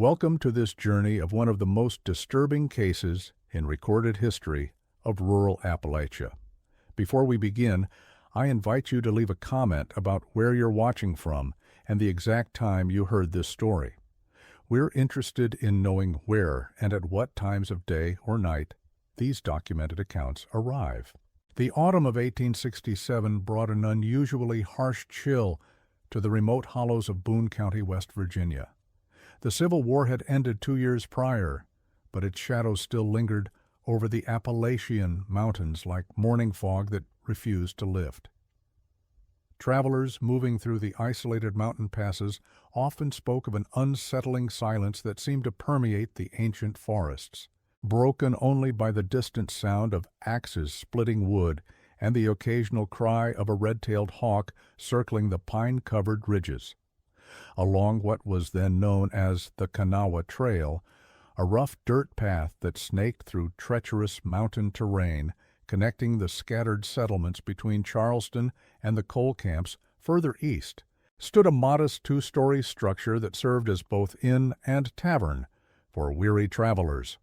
Welcome to this journey of one of the most disturbing cases in recorded history of rural Appalachia. Before we begin, I invite you to leave a comment about where you're watching from and the exact time you heard this story. We're interested in knowing where and at what times of day or night these documented accounts arrive. The autumn of 1867 brought an unusually harsh chill to the remote hollows of Boone County, West Virginia. The Civil War had ended 2 years prior, but its shadows still lingered over the Appalachian mountains like morning fog that refused to lift. Travelers moving through the isolated mountain passes often spoke of an unsettling silence that seemed to permeate the ancient forests, broken only by the distant sound of axes splitting wood and the occasional cry of a red-tailed hawk circling the pine-covered ridges. Along what was then known as the Kanawha Trail, a rough dirt path that snaked through treacherous mountain terrain, connecting the scattered settlements between Charleston and the coal camps further east, stood a modest two-story structure that served as both inn and tavern for weary travelers.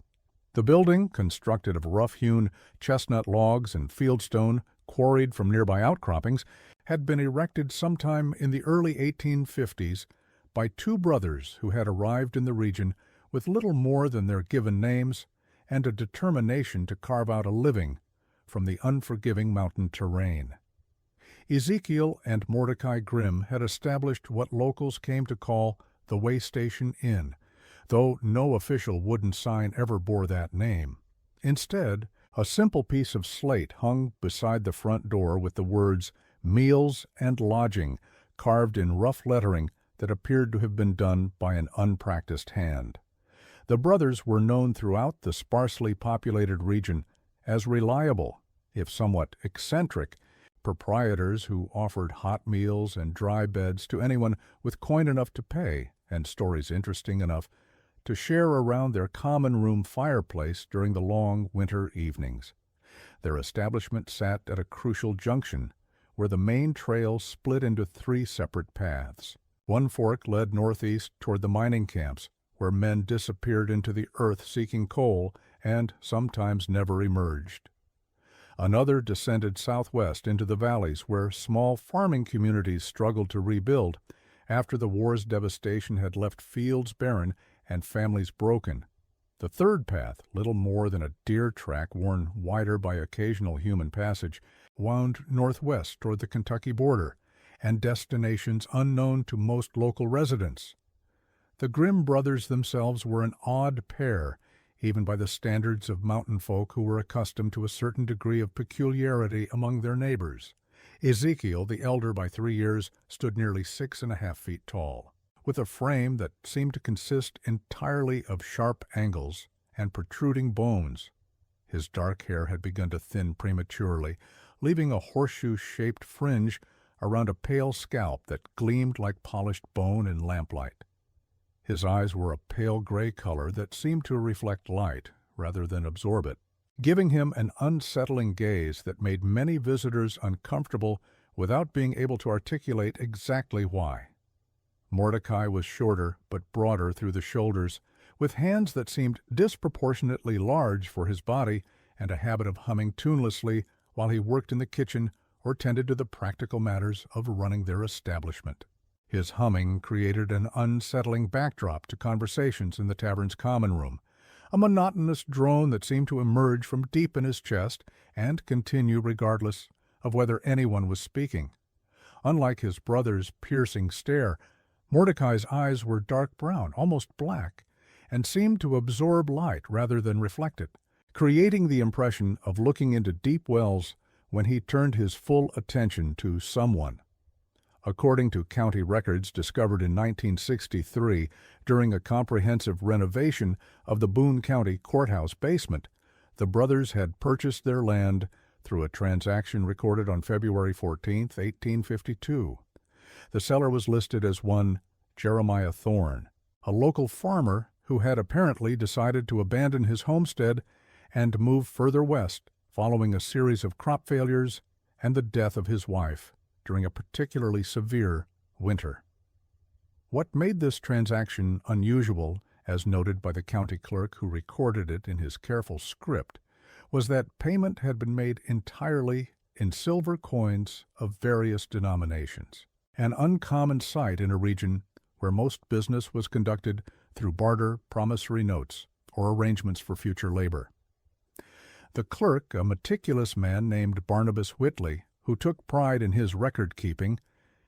The building, constructed of rough-hewn chestnut logs and fieldstone quarried from nearby outcroppings, had been erected sometime in the early 1850s by two brothers who had arrived in the region with little more than their given names and a determination to carve out a living from the unforgiving mountain terrain. Ezekiel and Mordecai Grimm had established what locals came to call the Way Station Inn, though no official wooden sign ever bore that name. Instead, a simple piece of slate hung beside the front door with the words "Meals and Lodging" carved in rough lettering that appeared to have been done by an unpracticed hand. The brothers were known throughout the sparsely populated region as reliable, if somewhat eccentric, proprietors who offered hot meals and dry beds to anyone with coin enough to pay and stories interesting enough to share around their common room fireplace during the long winter evenings. Their establishment sat at a crucial junction where the main trail split into three separate paths. One fork led northeast toward the mining camps, where men disappeared into the earth seeking coal and sometimes never emerged. Another descended southwest into the valleys, where small farming communities struggled to rebuild after the war's devastation had left fields barren and families broken. The third path, little more than a deer track worn wider by occasional human passage, wound northwest toward the Kentucky border and destinations unknown to most local residents. The Grimm brothers themselves were an odd pair, even by the standards of mountain folk who were accustomed to a certain degree of peculiarity among their neighbors. Ezekiel, the elder by 3 years, stood nearly 6.5 feet tall, with a frame that seemed to consist entirely of sharp angles and protruding bones. His dark hair had begun to thin prematurely, leaving a horseshoe-shaped fringe around a pale scalp that gleamed like polished bone in lamplight. His eyes were a pale gray color that seemed to reflect light rather than absorb it, giving him an unsettling gaze that made many visitors uncomfortable without being able to articulate exactly why. Mordecai was shorter but broader through the shoulders, with hands that seemed disproportionately large for his body and a habit of humming tunelessly while he worked in the kitchen or tended to the practical matters of running their establishment. His humming created an unsettling backdrop to conversations in the tavern's common room, a monotonous drone that seemed to emerge from deep in his chest and continue regardless of whether anyone was speaking. Unlike his brother's piercing stare, Mordecai's eyes were dark brown, almost black, and seemed to absorb light rather than reflect it, creating the impression of looking into deep wells when he turned his full attention to someone. According to county records discovered in 1963 during a comprehensive renovation of the Boone County courthouse basement, the brothers had purchased their land through a transaction recorded on February 14, 1852. The seller was listed as one Jeremiah Thorne, a local farmer who had apparently decided to abandon his homestead and move further west following a series of crop failures and the death of his wife during a particularly severe winter. What made this transaction unusual as noted by the county clerk who recorded it in his careful script, was that payment had been made entirely in silver coins of various denominations, an uncommon sight in a region where most business was conducted through barter, promissory notes, or arrangements for future labor. The clerk, a meticulous man named Barnabas Whitley, who took pride in his record-keeping,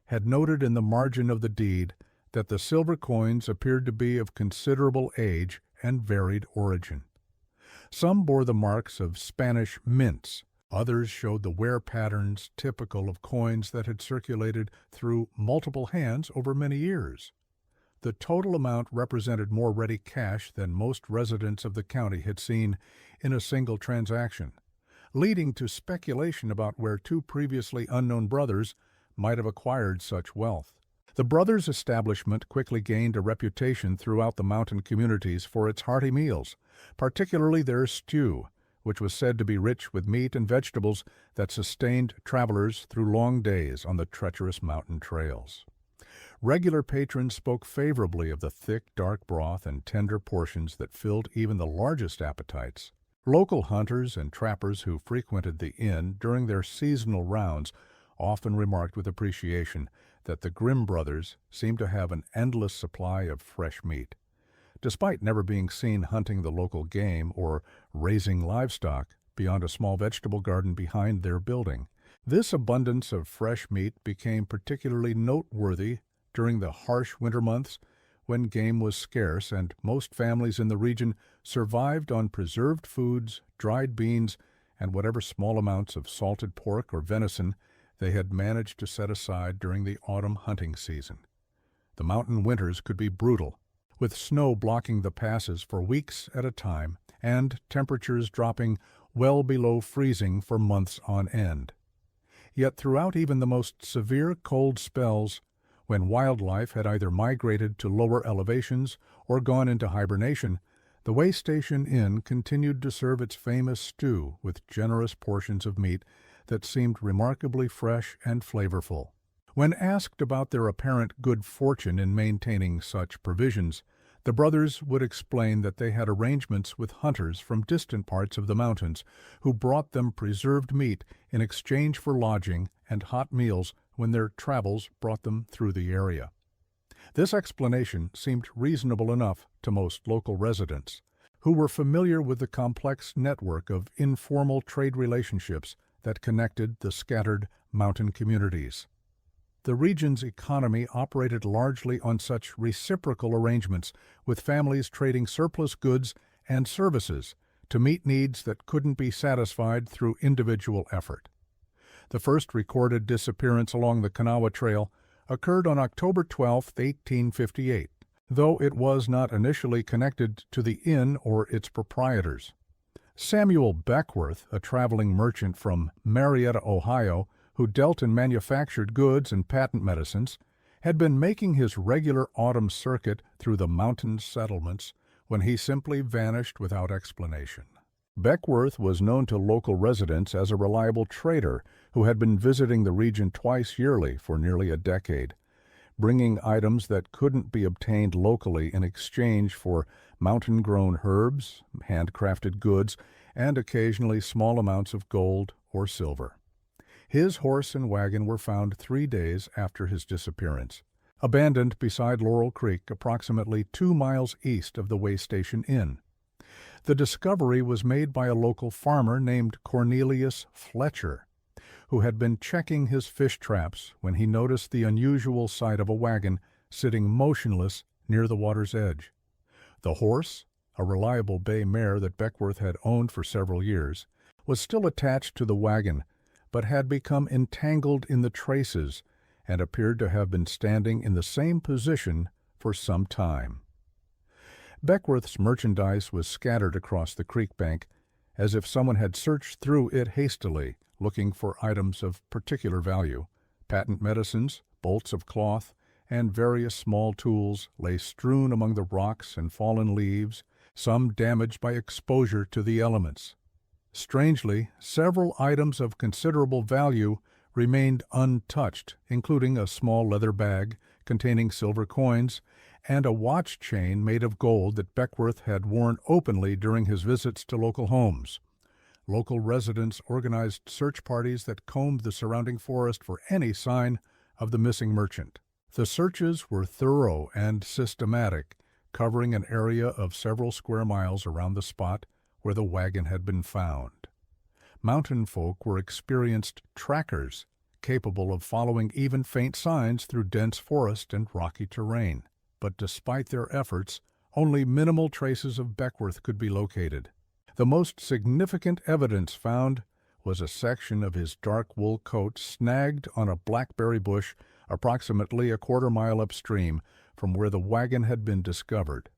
had noted in the margin of the deed that the silver coins appeared to be of considerable age and varied origin. Some bore the marks of Spanish mints, others showed the wear patterns typical of coins that had circulated through multiple hands over many years. The total amount represented more ready cash than most residents of the county had seen in a single transaction, leading to speculation about where two previously unknown brothers might have acquired such wealth. The brothers' establishment quickly gained a reputation throughout the mountain communities for its hearty meals, particularly their stew, which was said to be rich with meat and vegetables that sustained travelers through long days on the treacherous mountain trails. Regular patrons spoke favorably of the thick, dark broth and tender portions that filled even the largest appetites. Local hunters and trappers who frequented the inn during their seasonal rounds often remarked with appreciation that the Grimm brothers seemed to have an endless supply of fresh meat. Despite never being seen hunting the local game or raising livestock beyond a small vegetable garden behind their building, this abundance of fresh meat became particularly noteworthy during the harsh winter months when game was scarce and most families in the region survived on preserved foods, dried beans, and whatever small amounts of salted pork or venison they had managed to set aside during the autumn hunting season. The mountain winters could be brutal, with snow blocking the passes for weeks at a time and temperatures dropping well below freezing for months on end. Yet throughout even the most severe cold spells, when wildlife had either migrated to lower elevations or gone into hibernation, the Way Station Inn continued to serve its famous stew with generous portions of meat that seemed remarkably fresh and flavorful. When asked about their apparent good fortune in maintaining such provisions, the brothers would explain that they had arrangements with hunters from distant parts of the mountains who brought them preserved meat in exchange for lodging and hot meals when their travels brought them through the area. This explanation seemed reasonable enough to most local residents, who were familiar with the complex network of informal trade relationships that connected the scattered mountain communities. The region's economy operated largely on such reciprocal arrangements, with families trading surplus goods and services to meet needs that couldn't be satisfied through individual effort. The first recorded disappearance along the Kanawha Trail occurred on October 12, 1858, though it was not initially connected to the inn or its proprietors. Samuel Beckworth, a traveling merchant from Marietta, Ohio, who dealt in manufactured goods and patent medicines, had been making his regular autumn circuit through the mountain settlements when he simply vanished without explanation. Beckworth was known to local residents as a reliable trader who had been visiting the region twice yearly for nearly a decade, bringing items that couldn't be obtained locally in exchange for mountain-grown herbs, handcrafted goods, and occasionally small amounts of gold or silver. His horse and wagon were found 3 days after his disappearance, abandoned beside Laurel Creek, approximately 2 miles east of the Way Station Inn. The discovery was made by a local farmer named Cornelius Fletcher, who had been checking his fish traps when he noticed the unusual sight of a wagon sitting motionless near the water's edge. The horse, a reliable bay mare that Beckworth had owned for several years, was still attached to the wagon, but had become entangled in the traces and appeared to have been standing in the same position for some time. Beckworth's merchandise was scattered across the creek bank, as if someone had searched through it hastily, looking for items of particular value. Patent medicines, bolts of cloth, and various small tools lay strewn among the rocks and fallen leaves, some damaged by exposure to the elements. Strangely, several items of considerable value remained untouched, including a small leather bag containing silver coins and a watch chain made of gold that Beckworth had worn openly during his visits to local homes. Local residents organized search parties that combed the surrounding forest for any sign of the missing merchant. The searches were thorough and systematic, covering an area of several square miles around the spot where the wagon had been found. Mountain folk were experienced trackers, capable of following even faint signs through dense forest and rocky terrain. But despite their efforts, only minimal traces of Beckworth could be located. The most significant evidence found was a section of his dark wool coat snagged on a blackberry bush approximately a quarter-mile upstream from where the wagon had been discovered.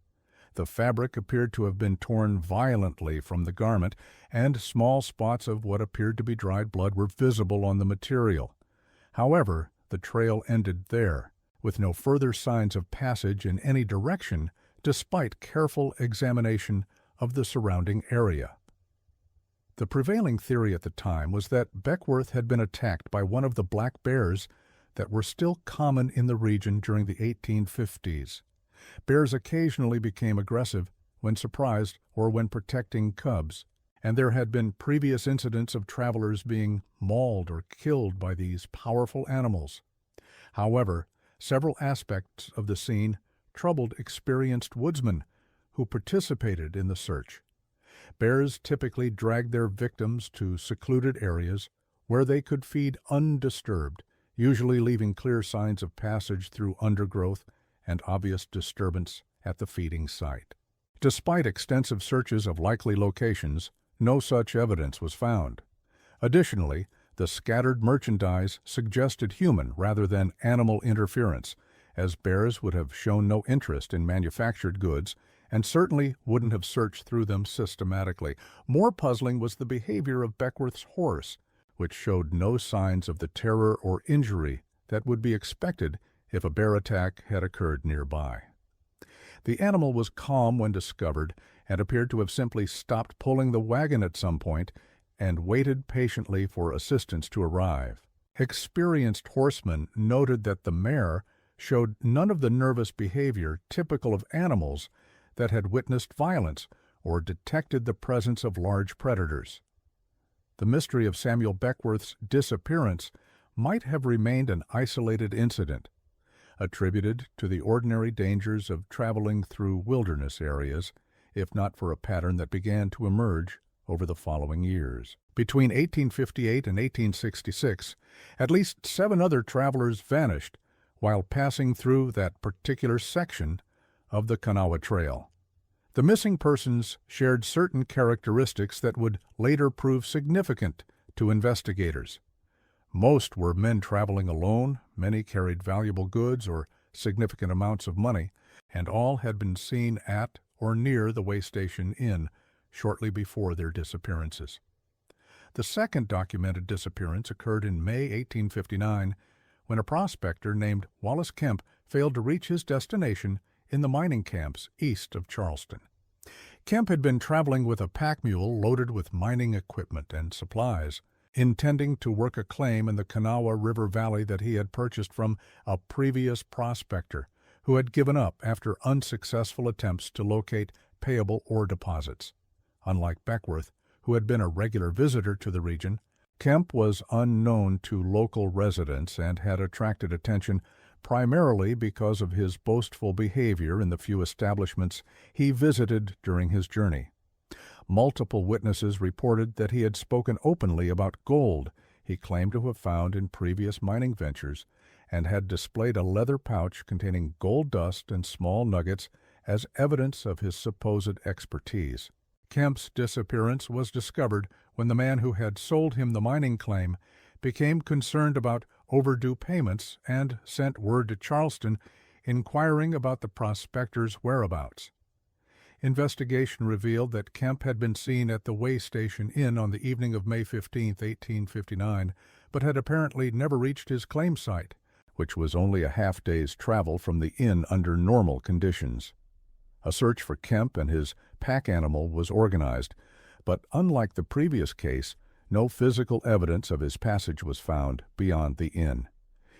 The fabric appeared to have been torn violently from the garment, and small spots of what appeared to be dried blood were visible on the material. However, the trail ended there, with no further signs of passage in any direction, despite careful examination of the surrounding area. The prevailing theory at the time was that Beckworth had been attacked by one of the black bears that were still common in the region during the 1850s. Bears occasionally became aggressive when surprised or when protecting cubs, and there had been previous incidents of travelers being mauled or killed by these powerful animals. However, several aspects of the scene troubled experienced woodsmen who participated in the search. Bears typically dragged their victims to secluded areas where they could feed undisturbed, usually leaving clear signs of passage through undergrowth and obvious disturbance at the feeding site. Despite extensive searches of likely locations, no such evidence was found. Additionally, the scattered merchandise suggested human rather than animal interference, as bears would have shown no interest in manufactured goods and certainly wouldn't have searched through them systematically. More puzzling was the behavior of Beckworth's horse, which showed no signs of the terror or injury that would be expected if a bear attack had occurred nearby. The animal was calm when discovered and appeared to have simply stopped pulling the wagon at some point and waited patiently for assistance to arrive. Experienced horsemen noted that the mare showed none of the nervous behavior typical of animals that had witnessed violence or detected the presence of large predators. The mystery of Samuel Beckworth's disappearance might have remained an isolated incident, attributed to the ordinary dangers of traveling through wilderness areas, if not for a pattern that began to emerge over the following years. Between 1858 and 1866, at least 7 other travelers vanished while passing through that particular section of the Kanawha Trail. The missing persons shared certain characteristics that would later prove significant to investigators. Most were men traveling alone, many carried valuable goods or significant amounts of money, and all had been seen at or near the way station inn shortly before their disappearances. The second documented disappearance occurred in May 1859, when a prospector named Wallace Kemp failed to reach his destination in the mining camps east of Charleston. Kemp had been traveling with a pack mule loaded with mining equipment and supplies, intending to work a claim in the Kanawha River Valley that he had purchased from a previous prospector who had given up after unsuccessful attempts to locate payable ore deposits. Unlike Beckworth, who had been a regular visitor to the region, Kemp was unknown to local residents and had attracted attention primarily because of his boastful behavior in the few establishments he visited during his journey. Multiple witnesses reported that he had spoken openly about gold he claimed to have found in previous mining ventures and had displayed a leather pouch containing gold dust and small nuggets as evidence of his supposed expertise. Kemp's disappearance was discovered when the man who had sold him the mining claim became concerned about overdue payments and sent word to Charleston inquiring about the prospector's whereabouts. Investigation revealed that Kemp had been seen at the way station inn on the evening of May 15, 1859, but had apparently never reached his claim site, which was only a half-day's travel from the inn under normal conditions. A search for Kemp and his pack animal was organized, but unlike the previous case, no physical evidence of his passage was found beyond the inn.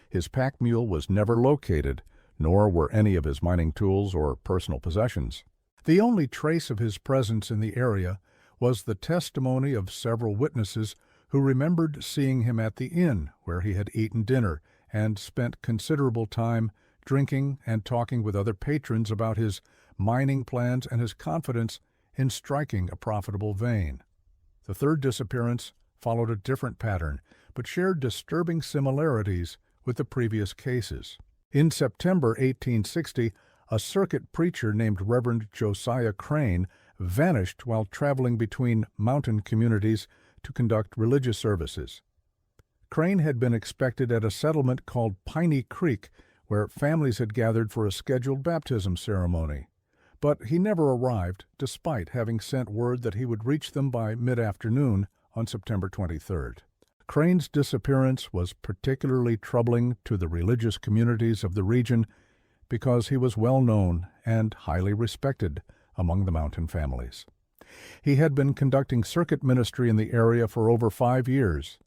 His pack mule was never located, nor were any of his mining tools or personal possessions. The only trace of his presence in the area was the testimony of several witnesses who remembered seeing him at the inn where he had eaten dinner and spent considerable time drinking and talking with other patrons about his mining plans and his confidence in striking a profitable vein. The third disappearance followed a different pattern, but shared disturbing similarities with the previous cases. In September 1860, a circuit preacher named Reverend Josiah Crane vanished while traveling between mountain communities to conduct religious services. Crane had been expected at a settlement called Piney Creek, where families had gathered for a scheduled baptism ceremony. But he never arrived, despite having sent word that he would reach them by mid-afternoon on September 23rd. Crane's disappearance was particularly troubling to the religious communities of the region because he was well known and highly respected among the mountain families. He had been conducting circuit ministry in the area for over 5 years,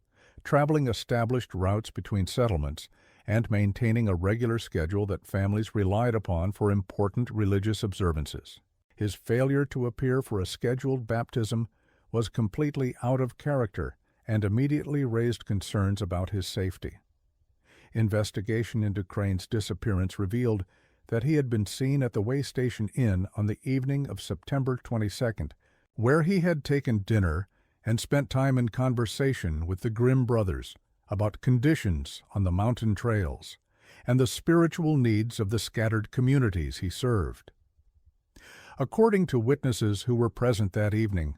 traveling established routes between settlements, and maintaining a regular schedule that families relied upon for important religious observances. His failure to appear for a scheduled baptism was completely out of character and immediately raised concerns about his safety. Investigation into Crane's disappearance revealed that he had been seen at the Way Station Inn on the evening of September 22nd, where he had taken dinner and spent time in conversation with the Grimm brothers about conditions on the mountain trails and the spiritual needs of the scattered communities he served. According to witnesses who were present that evening,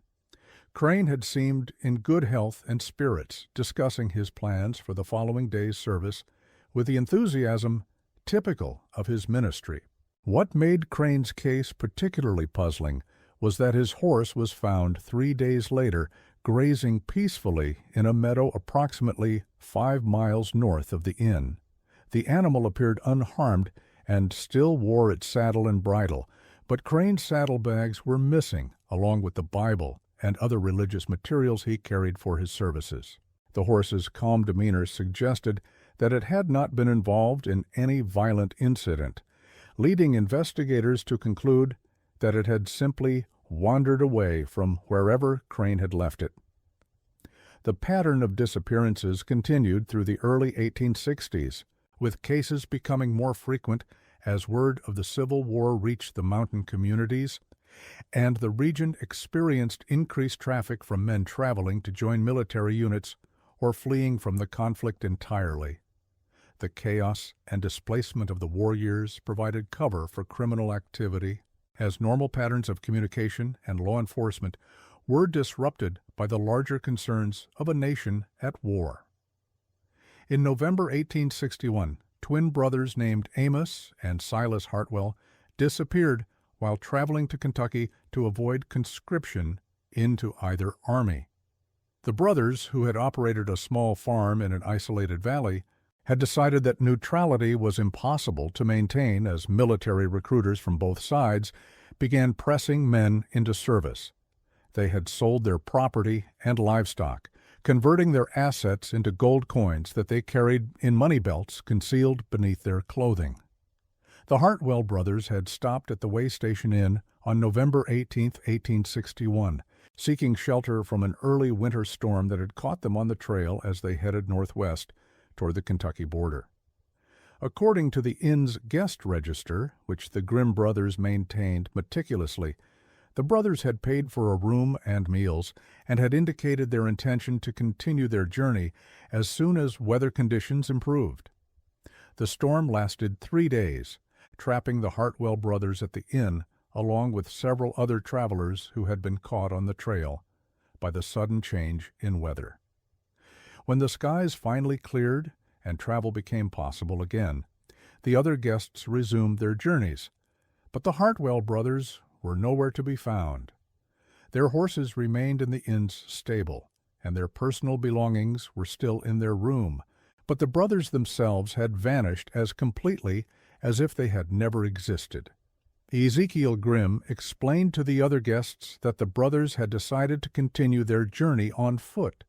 Crane had seemed in good health and spirits, discussing his plans for the following day's service with the enthusiasm typical of his ministry. What made Crane's case particularly puzzling was that his horse was found 3 days later grazing peacefully in a meadow approximately 5 miles north of the inn. The animal appeared unharmed and still wore its saddle and bridle, but Crane's saddlebags were missing, along with the Bible and other religious materials he carried for his services. The horse's calm demeanor suggested that it had not been involved in any violent incident, leading investigators to conclude that it had simply wandered away from wherever Crane had left it. The pattern of disappearances continued through the early 1860s, with cases becoming more frequent as word of the Civil War reached the mountain communities, and the region experienced increased traffic from men traveling to join military units or fleeing from the conflict entirely. The chaos and displacement of the war years provided cover for criminal activity, as normal patterns of communication and law enforcement were disrupted by the larger concerns of a nation at war. In November 1861, twin brothers named Amos and Silas Hartwell disappeared while traveling to Kentucky to avoid conscription into either army. The brothers, who had operated a small farm in an isolated valley, had decided that neutrality was impossible to maintain as military recruiters from both sides began pressing men into service. They had sold their property and livestock, converting their assets into gold coins that they carried in money belts concealed beneath their clothing. The Hartwell brothers had stopped at the Way Station Inn on November 18, 1861, seeking shelter from an early winter storm that had caught them on the trail as they headed northwest toward the Kentucky border. According to the inn's guest register, which the Grimm brothers maintained meticulously, the brothers had paid for a room and meals and had indicated their intention to continue their journey as soon as weather conditions improved. The storm lasted 3 days, trapping the Hartwell brothers at the inn along with several other travelers who had been caught on the trail by the sudden change in weather. When the skies finally cleared and travel became possible again, the other guests resumed their journeys, but the Hartwell brothers were nowhere to be found. Their horses remained in the inn's stable, and their personal belongings were still in their room, but the brothers themselves had vanished as completely as if they had never existed. Ezekiel Grimm explained to the other guests that the brothers had decided to continue their journey on foot,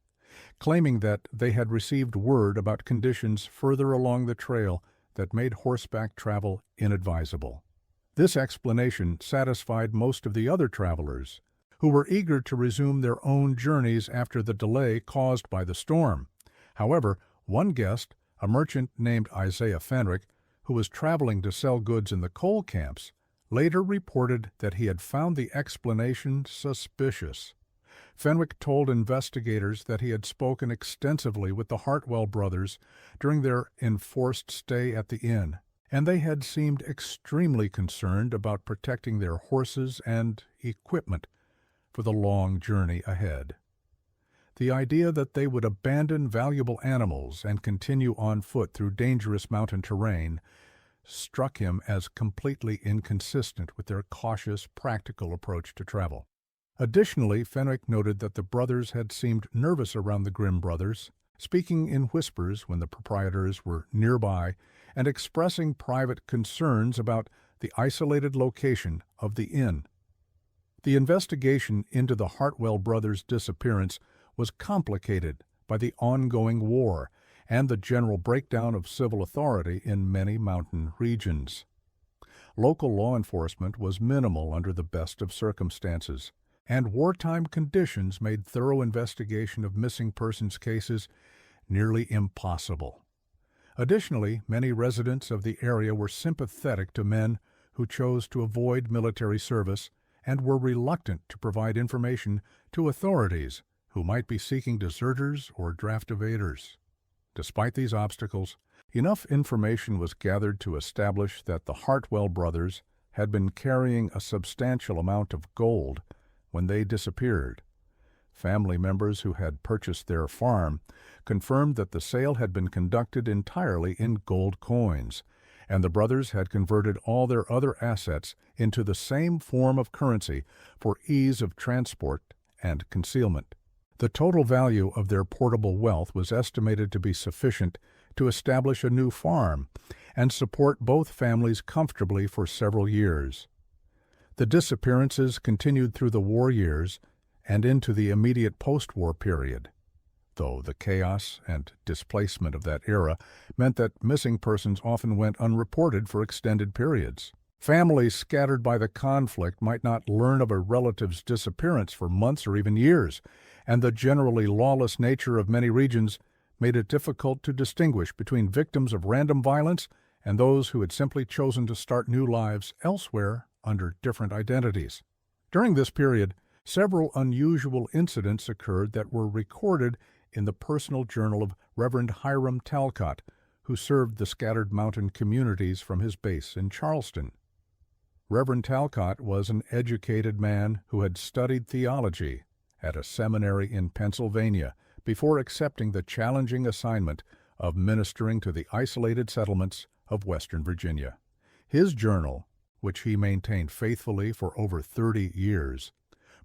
claiming that they had received word about conditions further along the trail that made horseback travel inadvisable. This explanation satisfied most of the other travelers, who were eager to resume their own journeys after the delay caused by the storm. However, one guest, a merchant named Isaiah Fenwick, who was traveling to sell goods in the coal camps, later reported that he had found the explanation suspicious. Fenwick told investigators that he had spoken extensively with the Hartwell brothers during their enforced stay at the inn, and they had seemed extremely concerned about protecting their horses and equipment for the long journey ahead. The idea that they would abandon valuable animals and continue on foot through dangerous mountain terrain struck him as completely inconsistent with their cautious, practical approach to travel. Additionally, Fenwick noted that the brothers had seemed nervous around the Grimm brothers, speaking in whispers when the proprietors were nearby and expressing private concerns about the isolated location of the inn. The investigation into the Hartwell brothers' disappearance was complicated by the ongoing war and the general breakdown of civil authority in many mountain regions. Local law enforcement was minimal under the best of circumstances, and wartime conditions made thorough investigation of missing persons cases nearly impossible. Additionally, many residents of the area were sympathetic to men who chose to avoid military service and were reluctant to provide information to authorities who might be seeking deserters or draft evaders. Despite these obstacles, enough information was gathered to establish that the Hartwell brothers had been carrying a substantial amount of gold when they disappeared. Family members who had purchased their farm confirmed that the sale had been conducted entirely in gold coins, and the brothers had converted all their other assets into the same form of currency for ease of transport and concealment. The total value of their portable wealth was estimated to be sufficient to establish a new farm and support both families comfortably for several years. The disappearances continued through the war years and into the immediate post-war period, though the chaos and displacement of that era meant that missing persons often went unreported for extended periods. Families scattered by the conflict might not learn of a relative's disappearance for months or even years, and the generally lawless nature of many regions made it difficult to distinguish between victims of random violence and those who had simply chosen to start new lives elsewhere under different identities. During this period, several unusual incidents occurred that were recorded in the personal journal of Reverend Hiram Talcott, who served the scattered mountain communities from his base in Charleston. Reverend Talcott was an educated man who had studied theology at a seminary in Pennsylvania before accepting the challenging assignment of ministering to the isolated settlements of Western Virginia. His journal, which he maintained faithfully for over 30 years,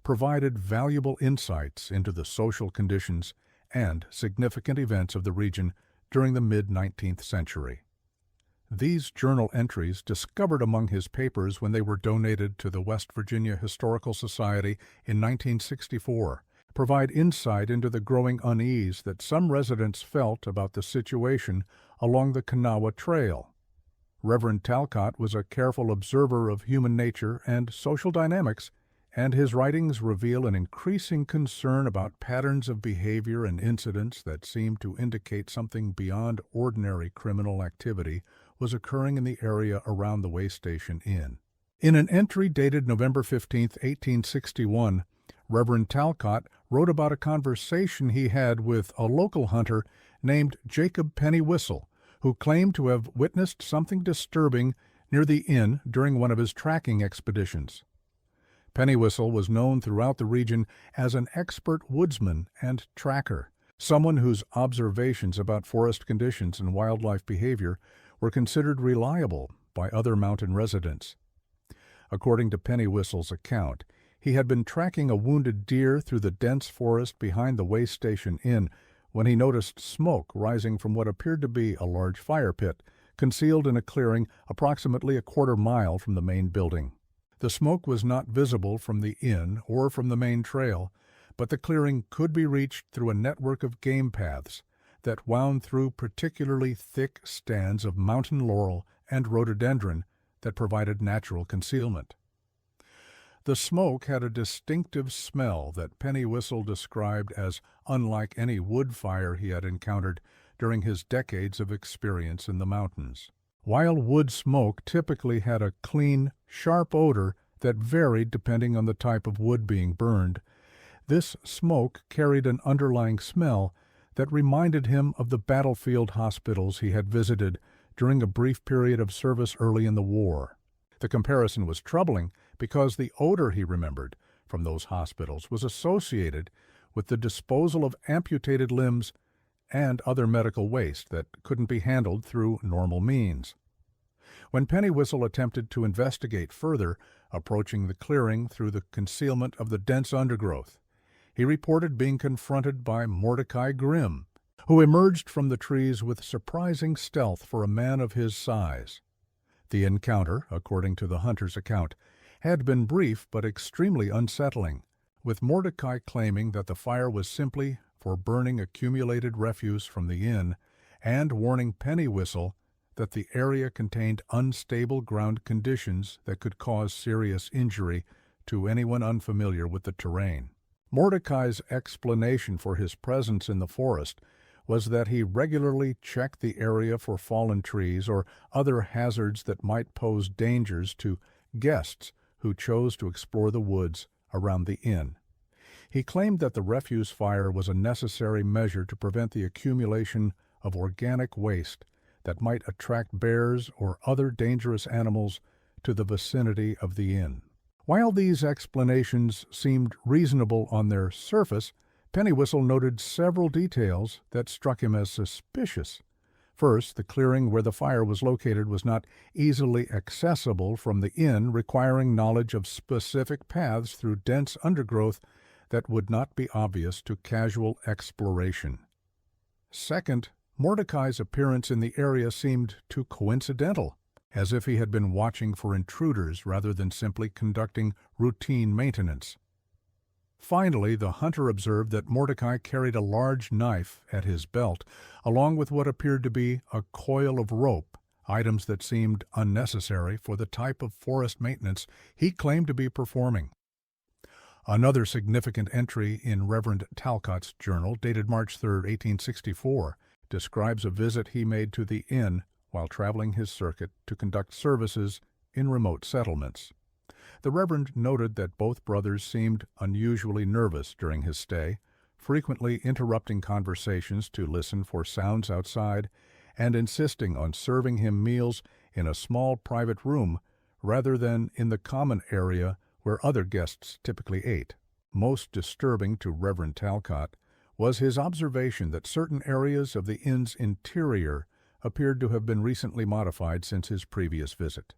provided valuable insights into the social conditions and significant events of the region during the mid-19th century. These journal entries, discovered among his papers when they were donated to the West Virginia Historical Society in 1964, provide insight into the growing unease that some residents felt about the situation along the Kanawha Trail. Reverend Talcott was a careful observer of human nature and social dynamics, and his writings reveal an increasing concern about patterns of behavior and incidents that seem to indicate something beyond ordinary criminal activity was occurring in the area around the way station inn. In an entry dated November 15, 1861, Reverend Talcott wrote about a conversation he had with a local hunter named Jacob Penny Whistle, who claimed to have witnessed something disturbing near the inn during one of his tracking expeditions. Penny Whistle was known throughout the region as an expert woodsman and tracker, someone whose observations about forest conditions and wildlife behavior were considered reliable by other mountain residents. According to Penny Whistle's account, he had been tracking a wounded deer through the dense forest behind the way station inn when he noticed smoke rising from what appeared to be a large fire pit, concealed in a clearing approximately a quarter-mile from the main building. The smoke was not visible from the inn or from the main trail, but the clearing could be reached through a network of game paths that wound through particularly thick stands of mountain laurel and rhododendron that provided natural concealment. The smoke had a distinctive smell that Pennywhistle described as unlike any wood fire he had encountered during his decades of experience in the mountains. While wood smoke typically had a clean, sharp odor that varied depending on the type of wood being burned, this smoke carried an underlying smell that reminded him of the battlefield hospitals he had visited during a brief period of service early in the war. The comparison was troubling because the odor he remembered from those hospitals was associated with the disposal of amputated limbs and other medical waste that couldn't be handled through normal means. When Pennywhistle attempted to investigate further, approaching the clearing through the concealment of the dense undergrowth, he reported being confronted by Mordecai Grimm, who emerged from the trees with surprising stealth for a man of his size. The encounter, according to the hunter's account, had been brief but extremely unsettling, with Mordecai claiming that the fire was simply for burning accumulated refuse from the inn, and warning Pennywhistle that the area contained unstable ground conditions that could cause serious injury to anyone unfamiliar with the terrain. Mordecai's explanation for his presence in the forest was that he regularly checked the area for fallen trees or other hazards that might pose dangers to guests who chose to explore the woods around the inn. He claimed that the refuse fire was a necessary measure to prevent the accumulation of organic waste that might attract bears or other dangerous animals to the vicinity of the inn. While these explanations seemed reasonable on their surface, Pennywhistle noted several details that struck him as suspicious. First, the clearing where the fire was located was not easily accessible from the inn, requiring knowledge of specific paths through dense undergrowth that would not be obvious to casual exploration. Second, Mordecai's appearance in the area seemed too coincidental, as if he had been watching for intruders rather than simply conducting routine maintenance. Finally, the hunter observed that Mordecai carried a large knife at his belt, along with what appeared to be a coil of rope, items that seemed unnecessary for the type of forest maintenance he claimed to be performing. Another significant entry in Reverend Talcott's journal, dated March 3, 1864, describes a visit he made to the inn while traveling his circuit to conduct services in remote settlements. The Reverend noted that both brothers seemed unusually nervous during his stay, frequently interrupting conversations to listen for sounds outside and insisting on serving him meals in a small private room rather than in the common area where other guests typically ate. Most disturbing to Reverend Talcott was his observation that certain areas of the inn's interior appeared to have been recently modified since his previous visit.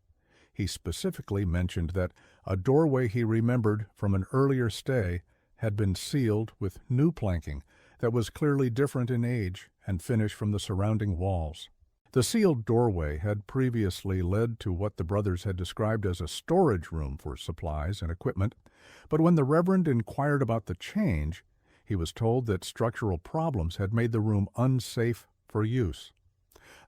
He specifically mentioned that a doorway he remembered from an earlier stay had been sealed with new planking that was clearly different in age and finish from the surrounding walls. The sealed doorway had previously led to what the brothers had described as a storage room for supplies and equipment, but when the Reverend inquired about the change, he was told that structural problems had made the room unsafe for use.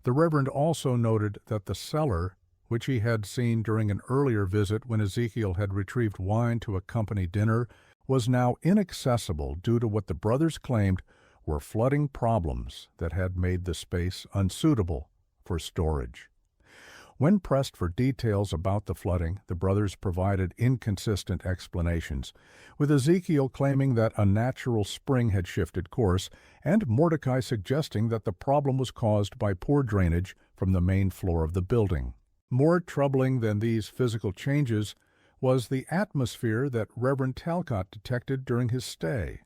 The Reverend also noted that the cellar, which he had seen during an earlier visit when Ezekiel had retrieved wine to accompany dinner, was now inaccessible due to what the brothers claimed were flooding problems that had made the space unsuitable for storage. When pressed for details about the flooding, the brothers provided inconsistent explanations, with Ezekiel claiming that a natural spring had shifted course, and Mordecai suggesting that the problem was caused by poor drainage from the main floor of the building. More troubling than these physical changes was the atmosphere that Reverend Talcott detected during his stay.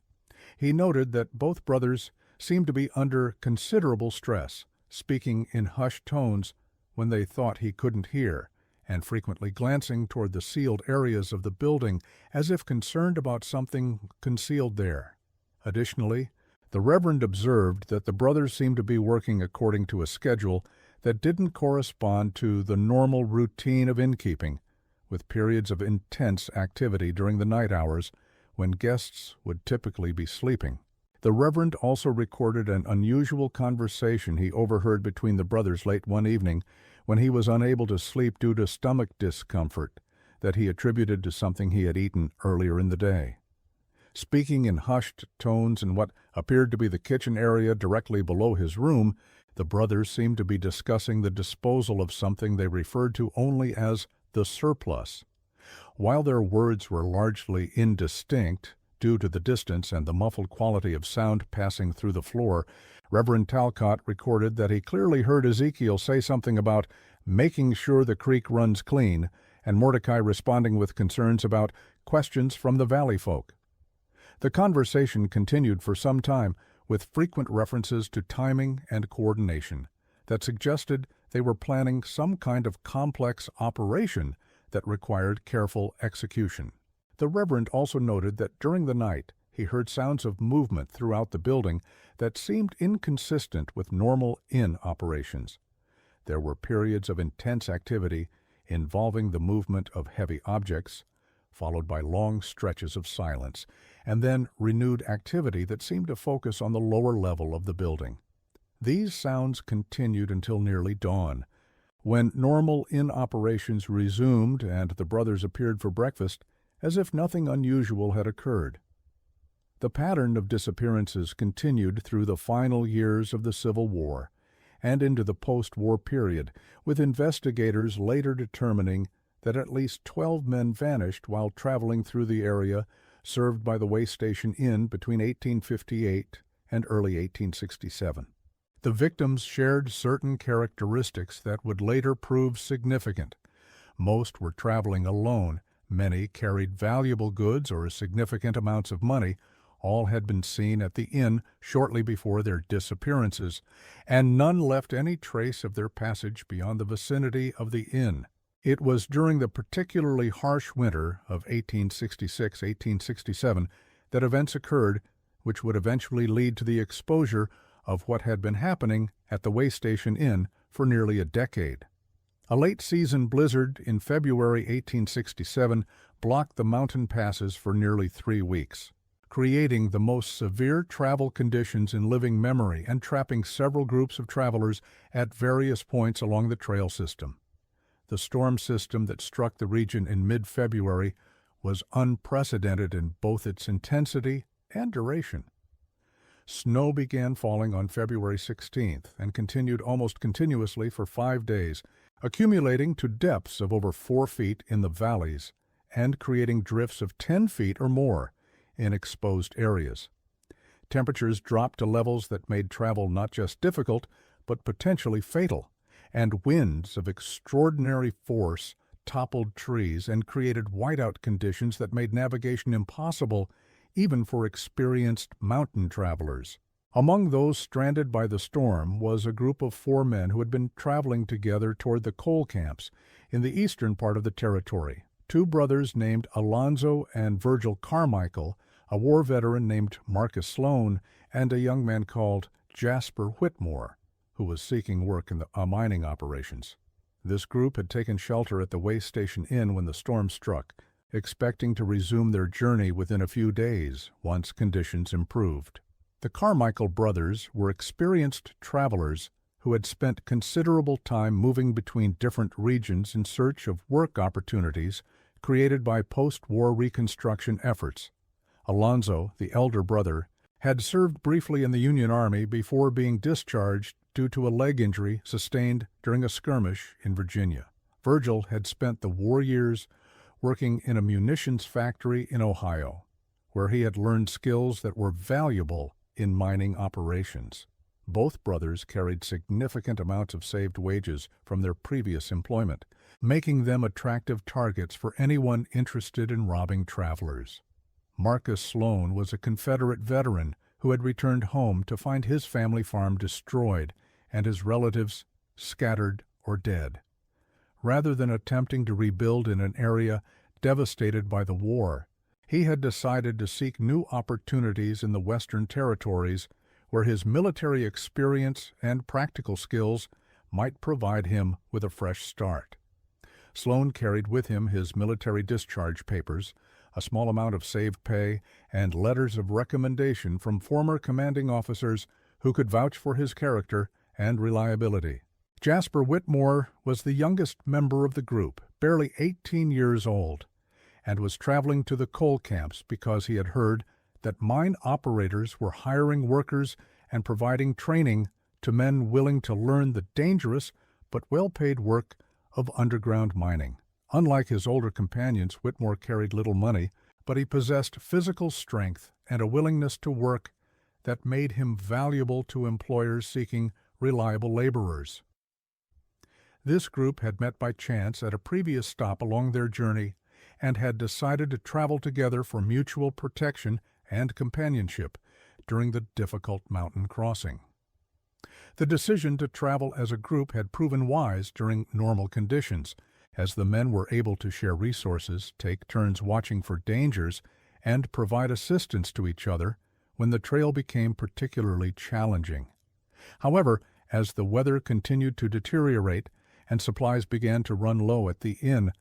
He noted that both brothers seemed to be under considerable stress, speaking in hushed tones when they thought he couldn't hear, and frequently glancing toward the sealed areas of the building as if concerned about something concealed there. Additionally, the Reverend observed that the brothers seemed to be working according to a schedule that didn't correspond to the normal routine of innkeeping, with periods of intense activity during the night hours when guests would typically be sleeping. The Reverend also recorded an unusual conversation he overheard between the brothers late one evening when he was unable to sleep due to stomach discomfort that he attributed to something he had eaten earlier in the day. Speaking in hushed tones in what appeared to be the kitchen area directly below his room, the brothers seemed to be discussing the disposal of something they referred to only as the surplus. While their words were largely indistinct, due to the distance and the muffled quality of sound passing through the floor, Reverend Talcott recorded that he clearly heard Ezekiel say something about making sure the creek runs clean, and Mordecai responding with concerns about questions from the valley folk. The conversation continued for some time, with frequent references to timing and coordination that suggested they were planning some kind of complex operation that required careful execution. The Reverend also noted that during the night he heard sounds of movement throughout the building that seemed inconsistent with normal inn operations. There were periods of intense activity involving the movement of heavy objects, followed by long stretches of silence, and then renewed activity that seemed to focus on the lower level of the building. These sounds continued until nearly dawn. When normal inn operations resumed and the brothers appeared for breakfast, as if nothing unusual had occurred. The pattern of disappearances continued through the final years of the Civil War and into the post-war period, with investigators later determining that at least 12 men vanished while traveling through the area served by the Way Station Inn between 1858 and early 1867. The victims shared certain characteristics that would later prove significant. Most were traveling alone. Many carried valuable goods or significant amounts of money. All had been seen at the inn shortly before their disappearances, and none left any trace of their passage beyond the vicinity of the inn. It was during the particularly harsh winter of 1866-1867 that events occurred which would eventually lead to the exposure of what had been happening at the Way Station Inn for nearly a decade. A late-season blizzard in February 1867 blocked the mountain passes for nearly 3 weeks, creating the most severe travel conditions in living memory and trapping several groups of travelers at various points along the trail system. The storm system that struck the region in mid-February was unprecedented in both its intensity and duration. Snow began falling on February 16th and continued almost continuously for 5 days, accumulating to depths of over 4 feet in the valleys and creating drifts of 10 feet or more in exposed areas. Temperatures dropped to levels that made travel not just difficult, but potentially fatal, and winds of extraordinary force toppled trees and created whiteout conditions that made navigation impossible even for experienced mountain travelers. Among those stranded by the storm was a group of 4 men who had been traveling together toward the coal camps in the eastern part of the territory. 2 brothers named Alonzo and Virgil Carmichael, a war veteran named Marcus Sloan, and a young man called Jasper Whitmore, who was seeking work in the mining operations. This group had taken shelter at the Way Station Inn when the storm struck, expecting to resume their journey within a few days once conditions improved. The Carmichael brothers were experienced travelers who had spent considerable time moving between different regions in search of work opportunities created by post-war reconstruction efforts. Alonzo, the elder brother, had served briefly in the Union Army before being discharged due to a leg injury sustained during a skirmish in Virginia. Virgil had spent the war years working in a munitions factory in Ohio, where he had learned skills that were valuable in mining operations. Both brothers carried significant amounts of saved wages from their previous employment, making them attractive targets for anyone interested in robbing travelers. Marcus Sloan was a Confederate veteran who had returned home to find his family farm destroyed and his relatives scattered or dead. Rather than attempting to rebuild in an area devastated by the war, he had decided to seek new opportunities in the Western Territories where his military experience and practical skills might provide him with a fresh start. Sloan carried with him his military discharge papers, a small amount of saved pay, and letters of recommendation from former commanding officers who could vouch for his character and reliability. Jasper Whitmore was the youngest member of the group, barely 18 years old, and was traveling to the coal camps because he had heard that mine operators were hiring workers and providing training to men willing to learn the dangerous but well-paid work of underground mining. Unlike his older companions, Whitmore carried little money, but he possessed physical strength and a willingness to work that made him valuable to employers seeking reliable laborers. This group had met by chance at a previous stop along their journey and had decided to travel together for mutual protection and companionship during the difficult mountain crossing. The decision to travel as a group had proven wise during normal conditions, as the men were able to share resources, take turns watching for dangers, and provide assistance to each other when the trail became particularly challenging. However, as the weather continued to deteriorate and supplies began to run low at the inn,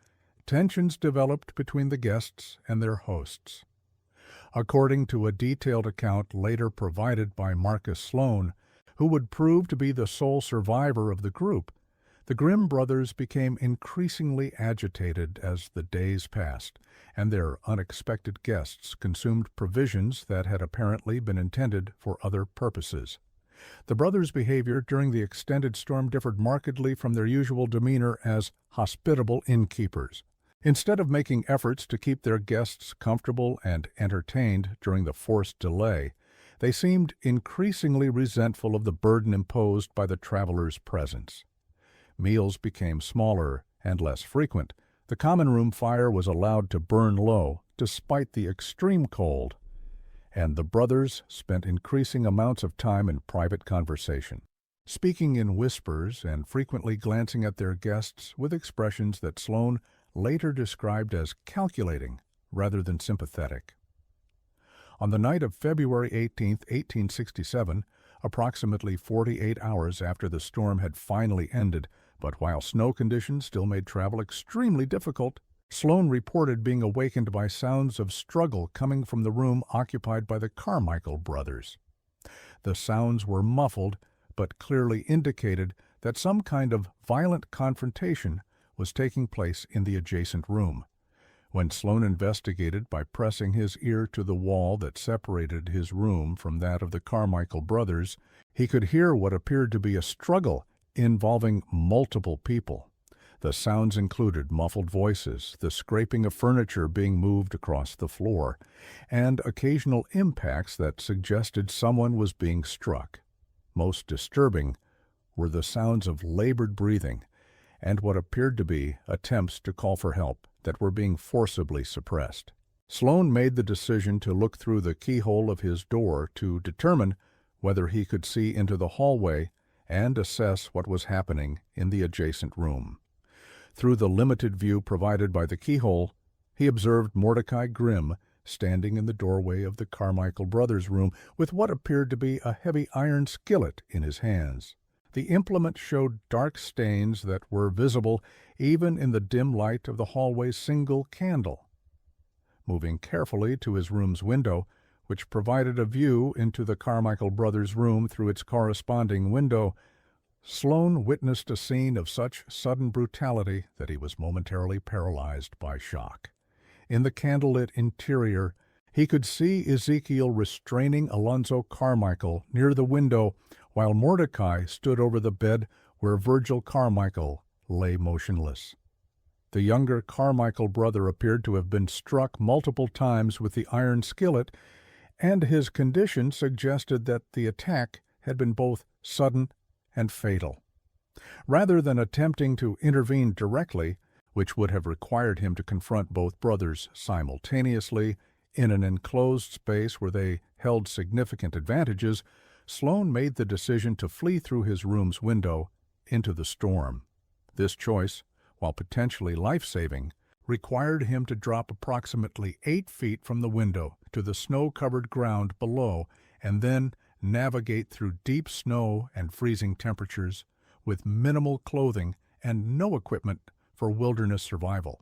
tensions developed between the guests and their hosts. According to a detailed account later provided by Marcus Sloan, who would prove to be the sole survivor of the group, the Grimm brothers became increasingly agitated as the days passed, and their unexpected guests consumed provisions that had apparently been intended for other purposes. The brothers' behavior during the extended storm differed markedly from their usual demeanor as hospitable innkeepers. Instead of making efforts to keep their guests comfortable and entertained during the forced delay, they seemed increasingly resentful of the burden imposed by the travelers' presence. Meals became smaller and less frequent. The common room fire was allowed to burn low despite the extreme cold, and the brothers spent increasing amounts of time in private conversation, speaking in whispers and frequently glancing at their guests with expressions that Sloan later described as calculating rather than sympathetic. On the night of February 18, 1867, approximately 48 hours after the storm had finally ended, but while snow conditions still made travel extremely difficult, Sloan reported being awakened by sounds of struggle coming from the room occupied by the Carmichael brothers. The sounds were muffled, but clearly indicated that some kind of violent confrontation was taking place in the adjacent room. When Sloan investigated by pressing his ear to the wall that separated his room from that of the Carmichael brothers, he could hear what appeared to be a struggle involving multiple people. The sounds included muffled voices, the scraping of furniture being moved across the floor, and occasional impacts that suggested someone was being struck. Most disturbing were the sounds of labored breathing and what appeared to be attempts to call for help that were being forcibly suppressed. Sloan made the decision to look through the keyhole of his door to determine whether he could see into the hallway and assess what was happening in the adjacent room. Through the limited view provided by the keyhole, he observed Mordecai Grimm standing in the doorway of the Carmichael brothers' room with what appeared to be a heavy iron skillet in his hands. The implement showed dark stains that were visible even in the dim light of the hallway's single candle. Moving carefully to his room's window, which provided a view into the Carmichael brothers' room through its corresponding window, Sloan witnessed a scene of such sudden brutality that he was momentarily paralyzed by shock. In the candlelit interior, he could see Ezekiel restraining Alonzo Carmichael near the window, while Mordecai stood over the bed where Virgil Carmichael lay motionless. The younger Carmichael brother appeared to have been struck multiple times with the iron skillet, and his condition suggested that the attack had been both sudden and fatal. Rather than attempting to intervene directly, which would have required him to confront both brothers simultaneously in an enclosed space where they held significant advantages, Sloan made the decision to flee through his room's window into the storm. This choice, while potentially life-saving, required him to drop approximately 8 feet from the window to the snow-covered ground below and then navigate through deep snow and freezing temperatures with minimal clothing and no equipment for wilderness survival.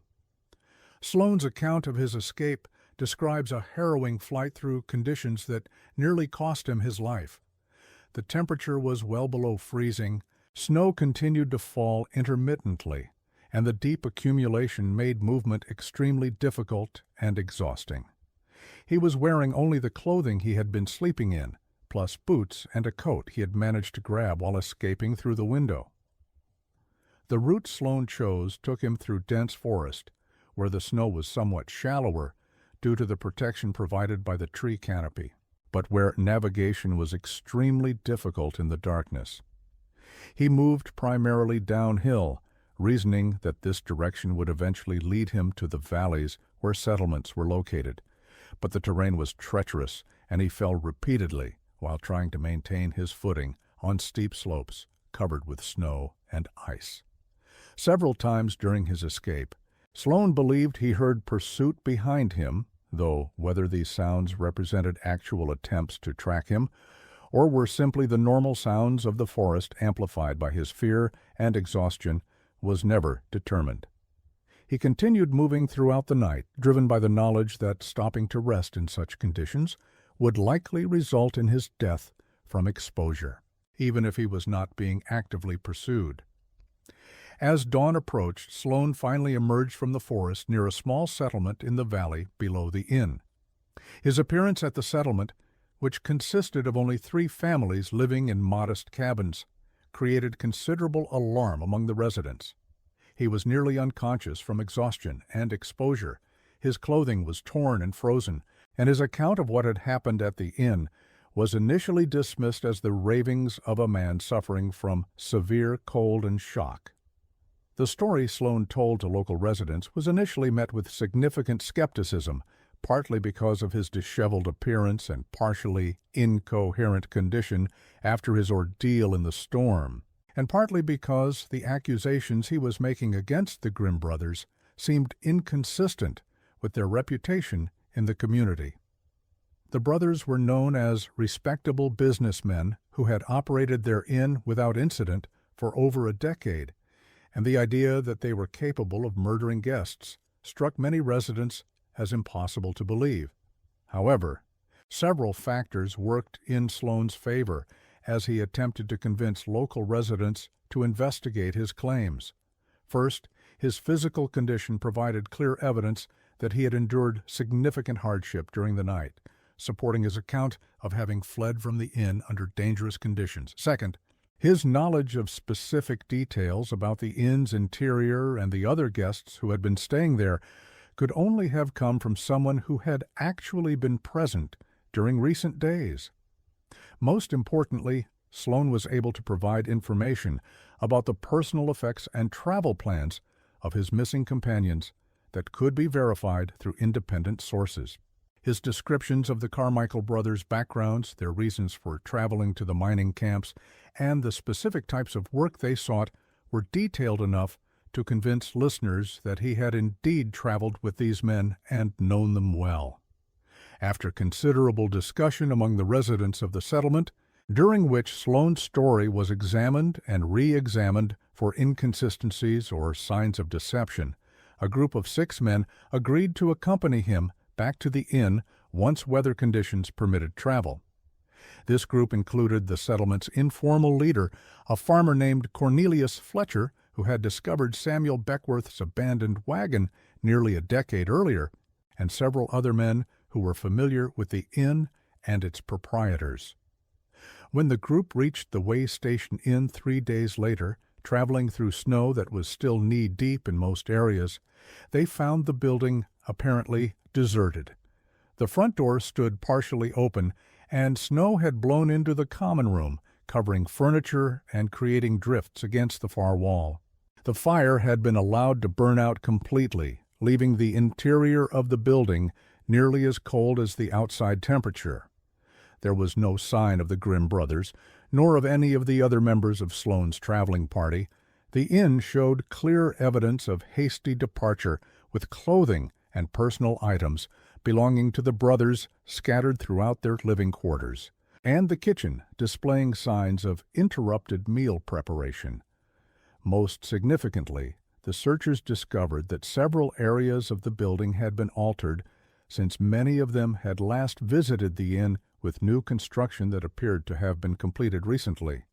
Sloan's account of his escape describes a harrowing flight through conditions that nearly cost him his life. The temperature was well below freezing, snow continued to fall intermittently, and the deep accumulation made movement extremely difficult and exhausting. He was wearing only the clothing he had been sleeping in, plus boots and a coat he had managed to grab while escaping through the window. The route Sloan chose took him through dense forest, where the snow was somewhat shallower due to the protection provided by the tree canopy, but where navigation was extremely difficult in the darkness. He moved primarily downhill, reasoning that this direction would eventually lead him to the valleys where settlements were located. But the terrain was treacherous, and he fell repeatedly while trying to maintain his footing on steep slopes covered with snow and ice. Several times during his escape, Sloan believed he heard pursuit behind him, though whether these sounds represented actual attempts to track him or were simply the normal sounds of the forest amplified by his fear and exhaustion was never determined. He continued moving throughout the night, driven by the knowledge that stopping to rest in such conditions would likely result in his death from exposure, even if he was not being actively pursued. As dawn approached, Sloan finally emerged from the forest near a small settlement in the valley below the inn. His appearance at the settlement, which consisted of only 3 families living in modest cabins, created considerable alarm among the residents. He was nearly unconscious from exhaustion and exposure. His clothing was torn and frozen, and his account of what had happened at the inn was initially dismissed as the ravings of a man suffering from severe cold and shock. The story Sloan told to local residents was initially met with significant skepticism, partly because of his disheveled appearance and partially incoherent condition after his ordeal in the storm, and partly because the accusations he was making against the Grimm brothers seemed inconsistent with their reputation in the community. The brothers were known as respectable businessmen who had operated their inn without incident for over a decade, and the idea that they were capable of murdering guests struck many residents as impossible to believe. However, several factors worked in Sloan's favor as he attempted to convince local residents to investigate his claims. First, his physical condition provided clear evidence that he had endured significant hardship during the night, supporting his account of having fled from the inn under dangerous conditions. Second, his knowledge of specific details about the inn's interior and the other guests who had been staying there could only have come from someone who had actually been present during recent days. Most importantly, Sloan was able to provide information about the personal effects and travel plans of his missing companions that could be verified through independent sources. His descriptions of the Carmichael brothers' backgrounds, their reasons for traveling to the mining camps, and the specific types of work they sought were detailed enough to convince listeners that he had indeed traveled with these men and known them well. After considerable discussion among the residents of the settlement, during which Sloan's story was examined and re-examined for inconsistencies or signs of deception, a group of 6 men agreed to accompany him back to the inn once weather conditions permitted travel. This group included the settlement's informal leader, a farmer named Cornelius Fletcher, who had discovered Samuel Beckworth's abandoned wagon nearly a decade earlier, and several other men who were familiar with the inn and its proprietors. When the group reached the Way Station Inn 3 days later, traveling through snow that was still knee-deep in most areas, they found the building apparently deserted. The front door stood partially open, and snow had blown into the common room, covering furniture and creating drifts against the far wall. The fire had been allowed to burn out completely, leaving the interior of the building nearly as cold as the outside temperature. There was no sign of the Grimm brothers, nor of any of the other members of Sloan's traveling party. The inn showed clear evidence of hasty departure, with clothing and personal items belonging to the brothers scattered throughout their living quarters, and the kitchen displaying signs of interrupted meal preparation. Most significantly, the searchers discovered that several areas of the building had been altered since many of them had last visited the inn with new construction that appeared to have been completed recently.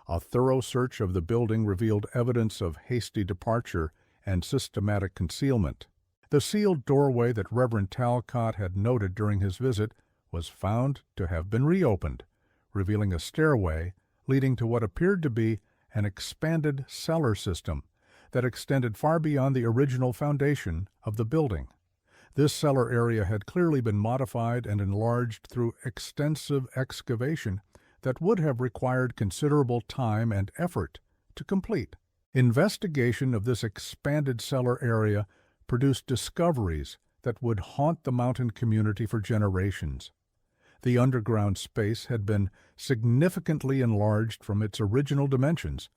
A thorough search of the building revealed evidence of hasty departure and systematic concealment. The sealed doorway that Reverend Talcott had noted during his visit was found to have been reopened, revealing a stairway leading to what appeared to be an expanded cellar system that extended far beyond the original foundation of the building. This cellar area had clearly been modified and enlarged through extensive excavation that would have required considerable time and effort to complete. Investigation of this expanded cellar area produced discoveries that would haunt the mountain community for generations. The underground space had been significantly enlarged from its original dimensions,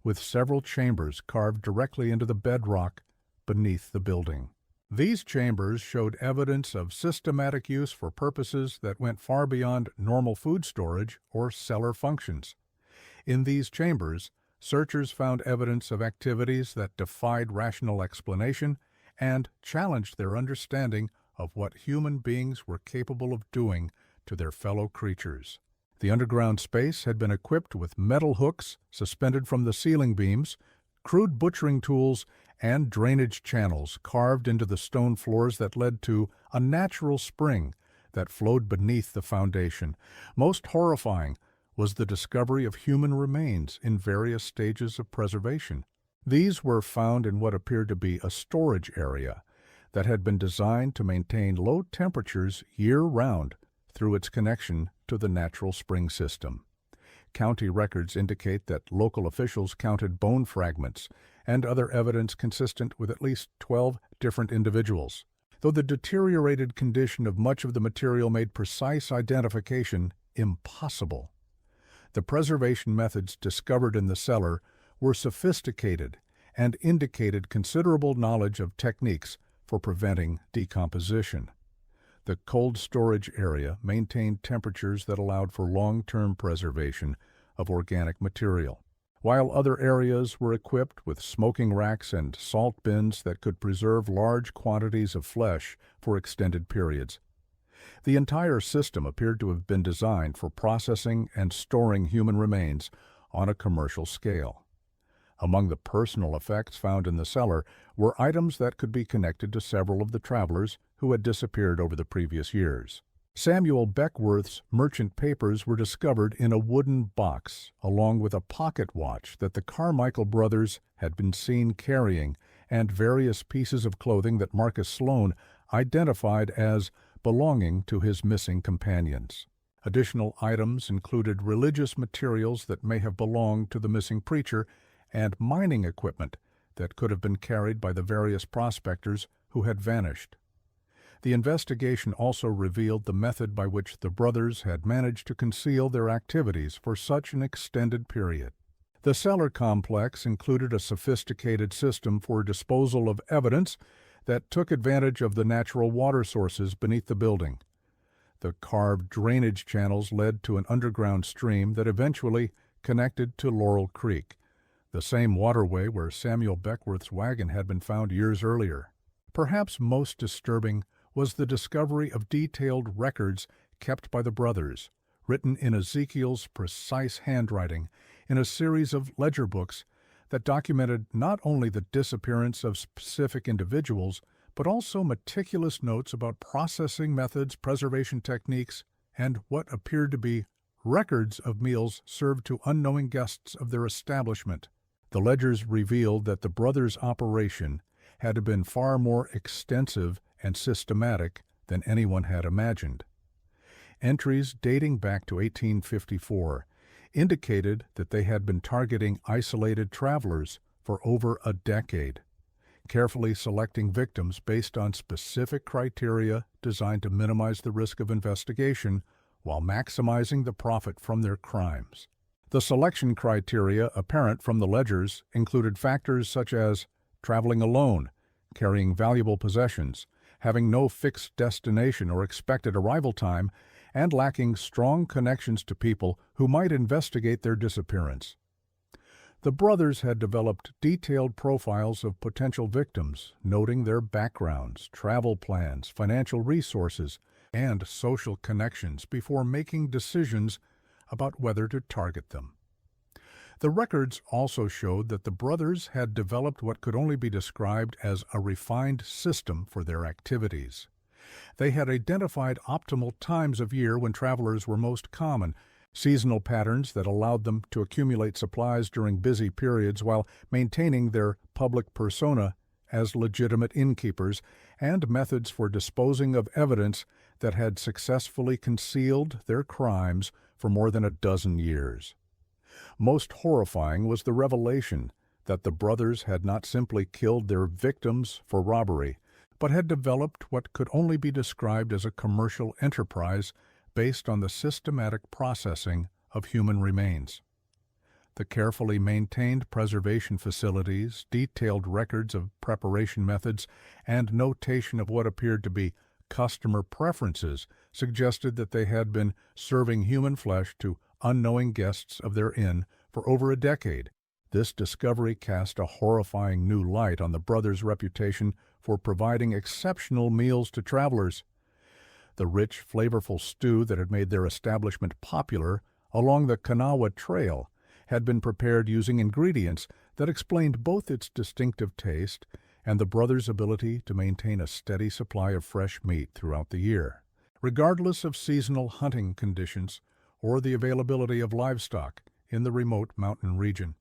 with several chambers carved directly into the bedrock beneath the building. These chambers showed evidence of systematic use for purposes that went far beyond normal food storage or cellar functions. In these chambers, searchers found evidence of activities that defied rational explanation and challenged their understanding of what human beings were capable of doing to their fellow creatures. The underground space had been equipped with metal hooks suspended from the ceiling beams, crude butchering tools, and drainage channels carved into the stone floors that led to a natural spring that flowed beneath the foundation. Most horrifying was the discovery of human remains in various stages of preservation. These were found in what appeared to be a storage area that had been designed to maintain low temperatures year-round through its connection to the natural spring system. County records indicate that local officials counted bone fragments and other evidence consistent with at least 12 different individuals, though the deteriorated condition of much of the material made precise identification impossible. The preservation methods discovered in the cellar were sophisticated and indicated considerable knowledge of techniques for preventing decomposition. The cold storage area maintained temperatures that allowed for long-term preservation of organic material, while other areas were equipped with smoking racks and salt bins that could preserve large quantities of flesh for extended periods. The entire system appeared to have been designed for processing and storing human remains on a commercial scale. Among the personal effects found in the cellar were items that could be connected to several of the travelers who had disappeared over the previous years. Samuel Beckworth's merchant papers were discovered in a wooden box, along with a pocket watch that the Carmichael brothers had been seen carrying, and various pieces of clothing that Marcus Sloan identified as belonging to his missing companions. Additional items included religious materials that may have belonged to the missing preacher and mining equipment that could have been carried by the various prospectors who had vanished. The investigation also revealed the method by which the brothers had managed to conceal their activities for such an extended period. The cellar complex included a sophisticated system for disposal of evidence that took advantage of the natural water sources beneath the building. The carved drainage channels led to an underground stream that eventually connected to Laurel Creek, the same waterway where Samuel Beckworth's wagon had been found years earlier. Perhaps most disturbing was the discovery of detailed records kept by the brothers, written in Ezekiel's precise handwriting in a series of ledger books that documented not only the disappearance of specific individuals, but also meticulous notes about processing methods, preservation techniques, and what appeared to be records of meals served to unknowing guests of their establishment. The ledgers revealed that the brothers' operation had been far more extensive and systematic than anyone had imagined. Entries dating back to 1854 indicated that they had been targeting isolated travelers for over a decade, carefully selecting victims based on specific criteria designed to minimize the risk of investigation while maximizing the profit from their crimes. The selection criteria apparent from the ledgers included factors such as traveling alone, carrying valuable possessions, having no fixed destination or expected arrival time, and lacking strong connections to people who might investigate their disappearance. The brothers had developed detailed profiles of potential victims, noting their backgrounds, travel plans, financial resources, and social connections before making decisions about whether to target them. The records also showed that the brothers had developed what could only be described as a refined system for their activities. They had identified optimal times of year when travelers were most common, seasonal patterns that allowed them to accumulate supplies during busy periods while maintaining their public persona as legitimate innkeepers, and methods for disposing of evidence that had successfully concealed their crimes for more than a dozen years. Most horrifying was the revelation that the brothers had not simply killed their victims for robbery, but had developed what could only be described as a commercial enterprise based on the systematic processing of human remains. The carefully maintained preservation facilities, detailed records of preparation methods, and notation of what appeared to be customer preferences suggested that they had been serving human flesh to unknowing guests of their inn for over a decade. This discovery cast a horrifying new light on the brothers' reputation for providing exceptional meals to travelers. The rich, flavorful stew that had made their establishment popular along the Kanawha Trail had been prepared using ingredients that explained both its distinctive taste and the brothers' ability to maintain a steady supply of fresh meat throughout the year, regardless of seasonal hunting conditions or the availability of livestock in the remote mountain region.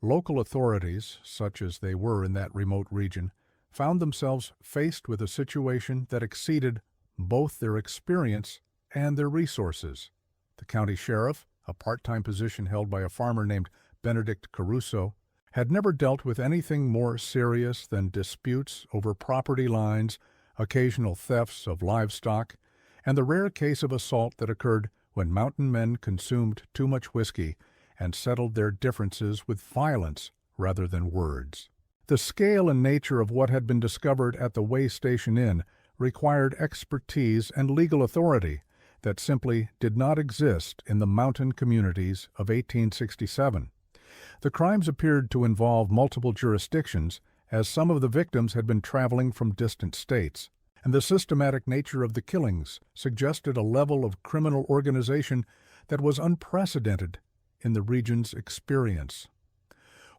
Local authorities, such as they were in that remote region, found themselves faced with a situation that exceeded both their experience and their resources. The county sheriff, a part-time position held by a farmer named Benedict Caruso, had never dealt with anything more serious than disputes over property lines, occasional thefts of livestock, and the rare case of assault that occurred when mountain men consumed too much whiskey and settled their differences with violence rather than words. The scale and nature of what had been discovered at the Way Station Inn required expertise and legal authority that simply did not exist in the mountain communities of 1867. The crimes appeared to involve multiple jurisdictions, as some of the victims had been traveling from distant states, and the systematic nature of the killings suggested a level of criminal organization that was unprecedented in the region's experience.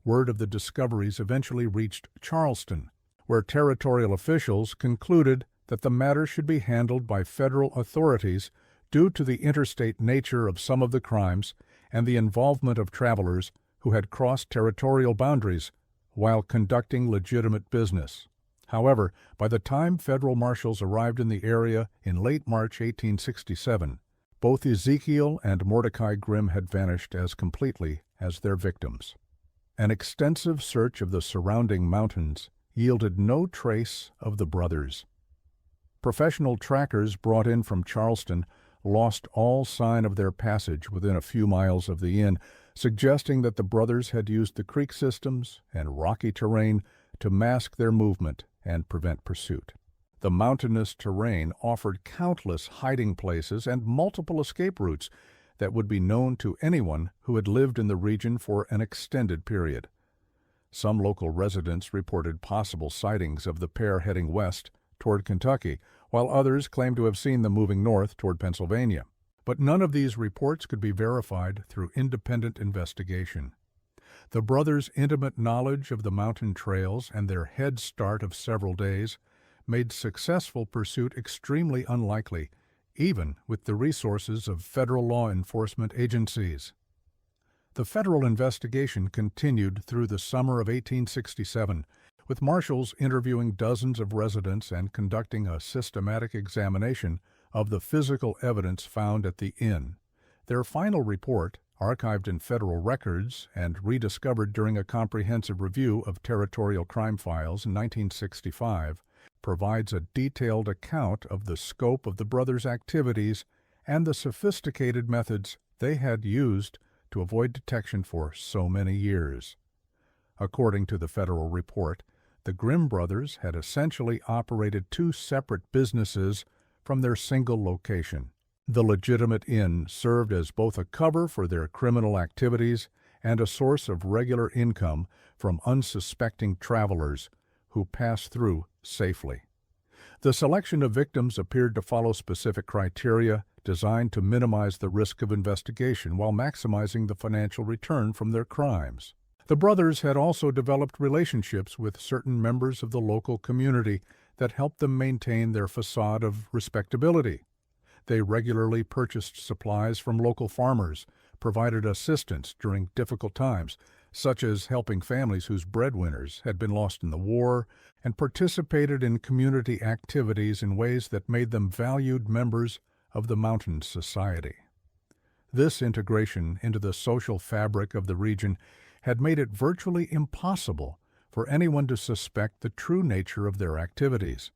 Word of the discoveries eventually reached Charleston, where territorial officials concluded that the matter should be handled by federal authorities due to the interstate nature of some of the crimes and the involvement of travelers who had crossed territorial boundaries while conducting legitimate business. However, by the time federal marshals arrived in the area in late March 1867, both Ezekiel and Mordecai Grimm had vanished as completely as their victims. An extensive search of the surrounding mountains yielded no trace of the brothers. Professional trackers brought in from Charleston lost all sign of their passage within a few miles of the inn, suggesting that the brothers had used the creek systems and rocky terrain to mask their movement and prevent pursuit. The mountainous terrain offered countless hiding places and multiple escape routes that would be known to anyone who had lived in the region for an extended period. Some local residents reported possible sightings of the pair heading west toward Kentucky, while others claimed to have seen them moving north toward Pennsylvania. But none of these reports could be verified through independent investigation. The brothers' intimate knowledge of the mountain trails and their head start of several days made successful pursuit extremely unlikely, even with the resources of federal law enforcement agencies. The federal investigation continued through the summer of 1867, with marshals interviewing dozens of residents and conducting a systematic examination of the physical evidence found at the inn. Their final report, archived in federal records and rediscovered during a comprehensive review of territorial crime files in 1965, provides a detailed account of the scope of the brothers' activities and the sophisticated methods they had used to avoid detection for so many years. According to the federal report, the Grimm brothers had essentially operated two separate businesses from their single location. The legitimate inn served as both a cover for their criminal activities and a source of regular income from unsuspecting travelers who passed through safely. The selection of victims appeared to follow specific criteria designed to minimize the risk of investigation while maximizing the financial return from their crimes. The brothers had also developed relationships with certain members of the local community that helped them maintain their facade of respectability. They regularly purchased supplies from local farmers, provided assistance during difficult times, such as helping families whose breadwinners had been lost in the war, and participated in community activities in ways that made them valued members of the mountain society. This integration into the social fabric of the region had made it virtually impossible for anyone to suspect the true nature of their activities.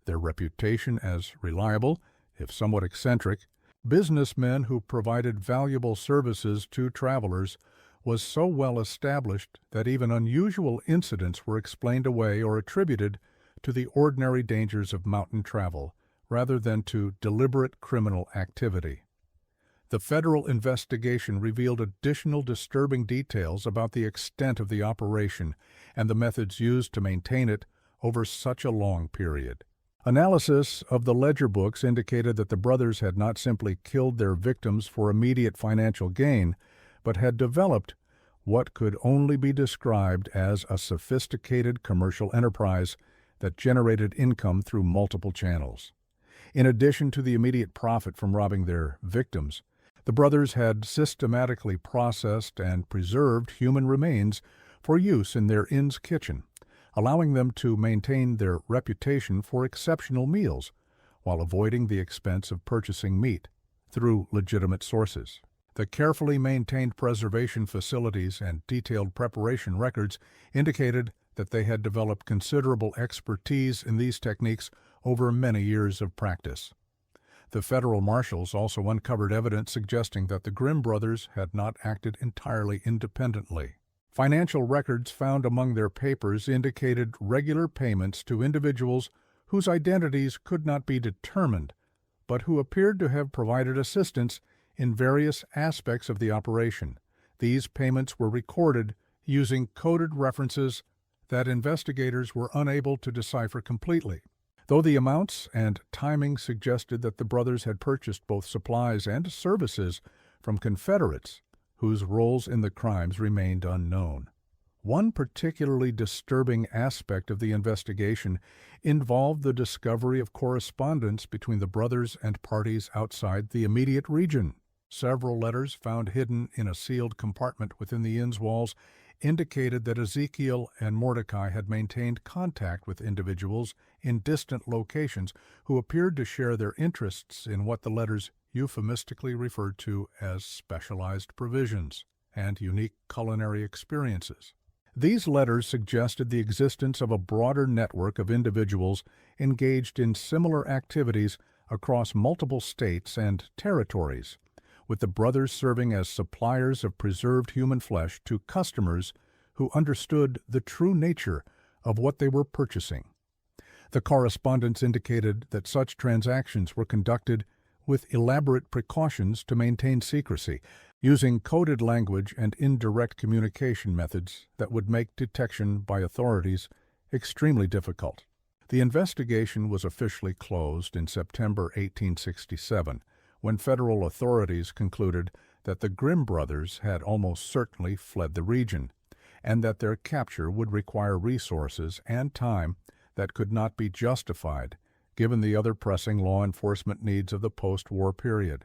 Their reputation as reliable, if somewhat eccentric, businessmen who provided valuable services to travelers was so well established that even unusual incidents were explained away or attributed to the ordinary dangers of mountain travel rather than to deliberate criminal activity. The federal investigation revealed additional disturbing details about the extent of the operation and the methods used to maintain it over such a long period. Analysis of the ledger books indicated that the brothers had not simply killed their victims for immediate financial gain, but had developed what could only be described as a sophisticated commercial enterprise that generated income through multiple channels. In addition to the immediate profit from robbing their victims, the brothers had systematically processed and preserved human remains for use in their inn's kitchen, allowing them to maintain their reputation for exceptional meals while avoiding the expense of purchasing meat through legitimate sources. The carefully maintained preservation facilities and detailed preparation records indicated that they had developed considerable expertise in these techniques over many years of practice. The federal marshals also uncovered evidence suggesting that the Grimm brothers had not acted entirely independently. Financial records found among their papers indicated regular payments to individuals whose identities could not be determined, but who appeared to have provided assistance in various aspects of the operation. These payments were recorded using coded references that investigators were unable to decipher completely. Though the amounts and timing suggested that the brothers had purchased both supplies and services from Confederates, whose roles in the crimes remained unknown. One particularly disturbing aspect of the investigation involved the discovery of correspondence between the brothers and parties outside the immediate region. Several letters found hidden in a sealed compartment within the inn's walls indicated that Ezekiel and Mordecai had maintained contact with individuals in distant locations who appeared to share their interests in what the letters euphemistically referred to as specialized provisions and unique culinary experiences. These letters suggested the existence of a broader network of individuals engaged in similar activities across multiple states and territories, with the brothers serving as suppliers of preserved human flesh to customers who understood the true nature of what they were purchasing. The correspondence indicated that such transactions were conducted with elaborate precautions to maintain secrecy, using coded language and indirect communication methods that would make detection by authorities extremely difficult. The investigation was officially closed in September 1867, when federal authorities concluded that the Grimm brothers had almost certainly fled the region, and that their capture would require resources and time that could not be justified given the other pressing law enforcement needs of the post-war period.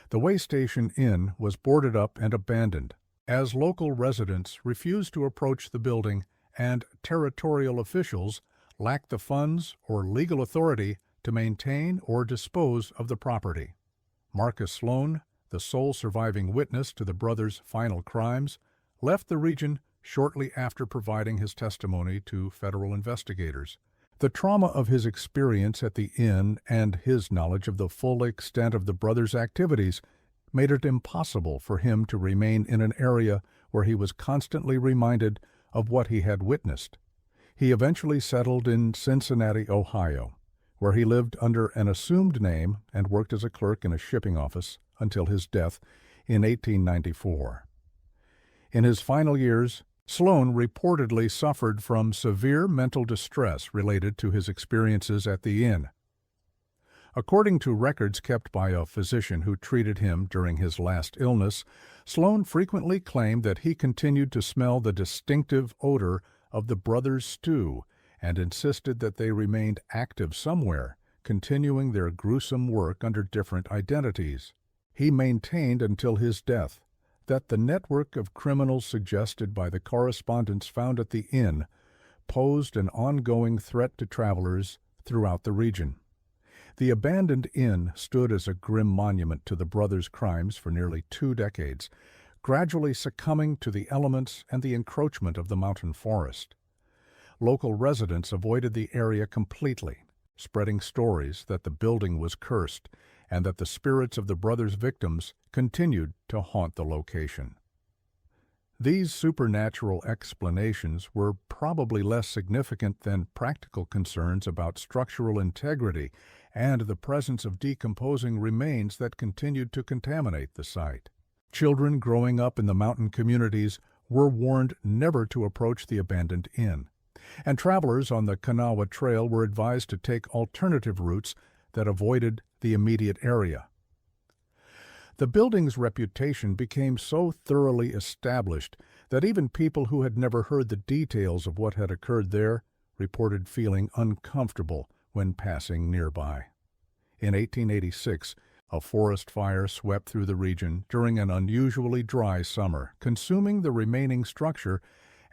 The way station inn was boarded up and abandoned, as local residents refused to approach the building and territorial officials lacked the funds or legal authority to maintain or dispose of the property. Marcus Sloan, the sole surviving witness to the brothers' final crimes, left the region shortly after providing his testimony to federal investigators. The trauma of his experience at the inn and his knowledge of the full extent of the brothers' activities made it impossible for him to remain in an area where he was constantly reminded of what he had witnessed. He eventually settled in Cincinnati, Ohio, where he lived under an assumed name and worked as a clerk in a shipping office until his death in 1894. In his final years, Sloan reportedly suffered from severe mental distress related to his experiences at the inn. According to records kept by a physician who treated him during his last illness, Sloan frequently claimed that he continued to smell the distinctive odor of the brothers' stew and insisted that they remained active somewhere, continuing their gruesome work under different identities. He maintained until his death that the network of criminals suggested by the correspondence found at the inn posed an ongoing threat to travelers throughout the region. The abandoned inn stood as a grim monument to the brothers' crimes for nearly 2 decades, gradually succumbing to the elements and the encroachment of the mountain forest. Local residents avoided the area completely, spreading stories that the building was cursed and that the spirits of the brothers' victims continued to haunt the location. These supernatural explanations were probably less significant than practical concerns about structural integrity and the presence of decomposing remains that continued to contaminate the site. Children growing up in the mountain communities were warned never to approach the abandoned inn, and travelers on the Kanawha Trail were advised to take alternative routes that avoided the immediate area. The building's reputation became so thoroughly established that even people who had never heard the details of what had occurred there reported feeling uncomfortable when passing nearby. In 1886, a forest fire swept through the region during an unusually dry summer, consuming the remaining structure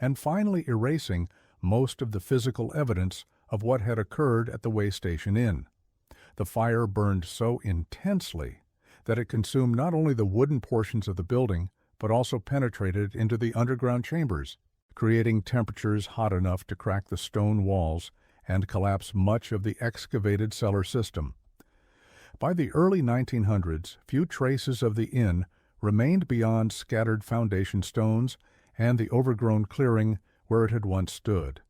and finally erasing most of the physical evidence of what had occurred at the way station inn. The fire burned so intensely that it consumed not only the wooden portions of the building, but also penetrated into the underground chambers, creating temperatures hot enough to crack the stone walls and collapse much of the excavated cellar system. By the early 1900s, few traces of the inn remained beyond scattered foundation stones and the overgrown clearing where it had once stood.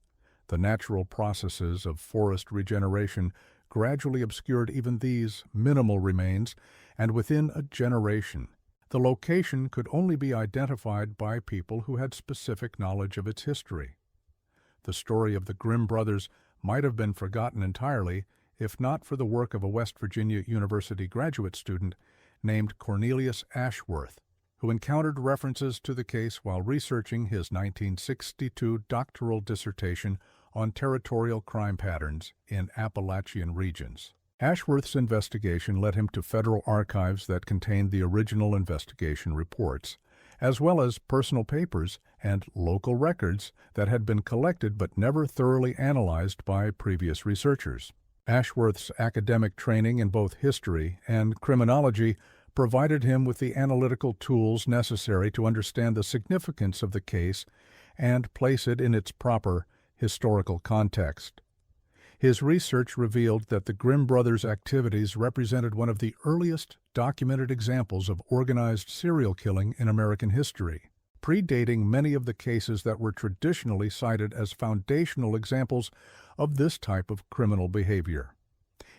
The natural processes of forest regeneration gradually obscured even these minimal remains, and within a generation, the location could only be identified by people who had specific knowledge of its history. The story of the Grimm brothers might have been forgotten entirely if not for the work of a West Virginia University graduate student named Cornelius Ashworth, who encountered references to the case while researching his 1962 doctoral dissertation on territorial crime patterns in Appalachian regions. Ashworth's investigation led him to federal archives that contained the original investigation reports, as well as personal papers and local records that had been collected but never thoroughly analyzed by previous researchers. Ashworth's academic training in both history and criminology provided him with the analytical tools necessary to understand the significance of the case and place it in its proper historical context. His research revealed that the Grimm brothers' activities represented one of the earliest documented examples of organized serial killing in American history, predating many of the cases that were traditionally cited as foundational examples of this type of criminal behavior.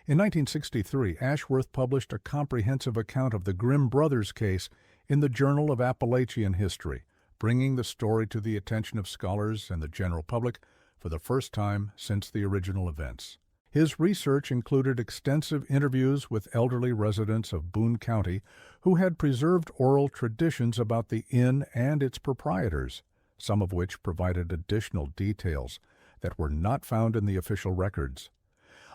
In 1963, Ashworth published a comprehensive account of the Grimm brothers' case in the Journal of Appalachian History, bringing the story to the attention of scholars and the general public for the first time since the original events. His research included extensive interviews with elderly residents of Boone County who had preserved oral traditions about the inn and its proprietors, some of which provided additional details that were not found in the official records.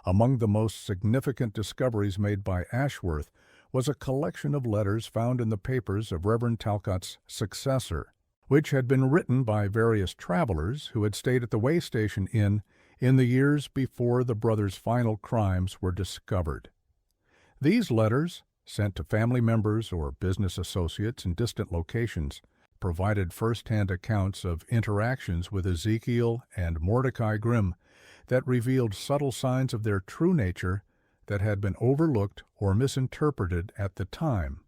Among the most significant discoveries made by Ashworth was a collection of letters found in the papers of Reverend Talcott's successor, which had been written by various travelers who had stayed at the way station inn in the years before the brothers' final crimes were discovered. These letters, sent to family members or business associates in distant locations, provided first-hand accounts of interactions with Ezekiel and Mordecai Grimm that revealed subtle signs of their true nature that had been overlooked or misinterpreted at the time.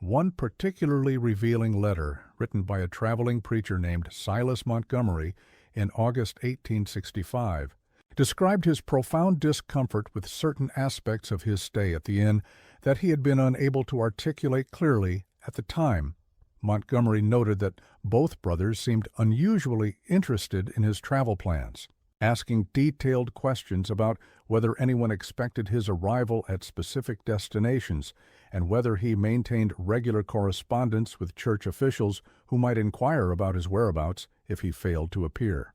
One particularly revealing letter, written by a traveling preacher named Silas Montgomery in August 1865, described his profound discomfort with certain aspects of his stay at the inn that he had been unable to articulate clearly at the time. Montgomery noted that both brothers seemed unusually interested in his travel plans, asking detailed questions about whether anyone expected his arrival at specific destinations and whether he maintained regular correspondence with church officials who might inquire about his whereabouts if he failed to appear.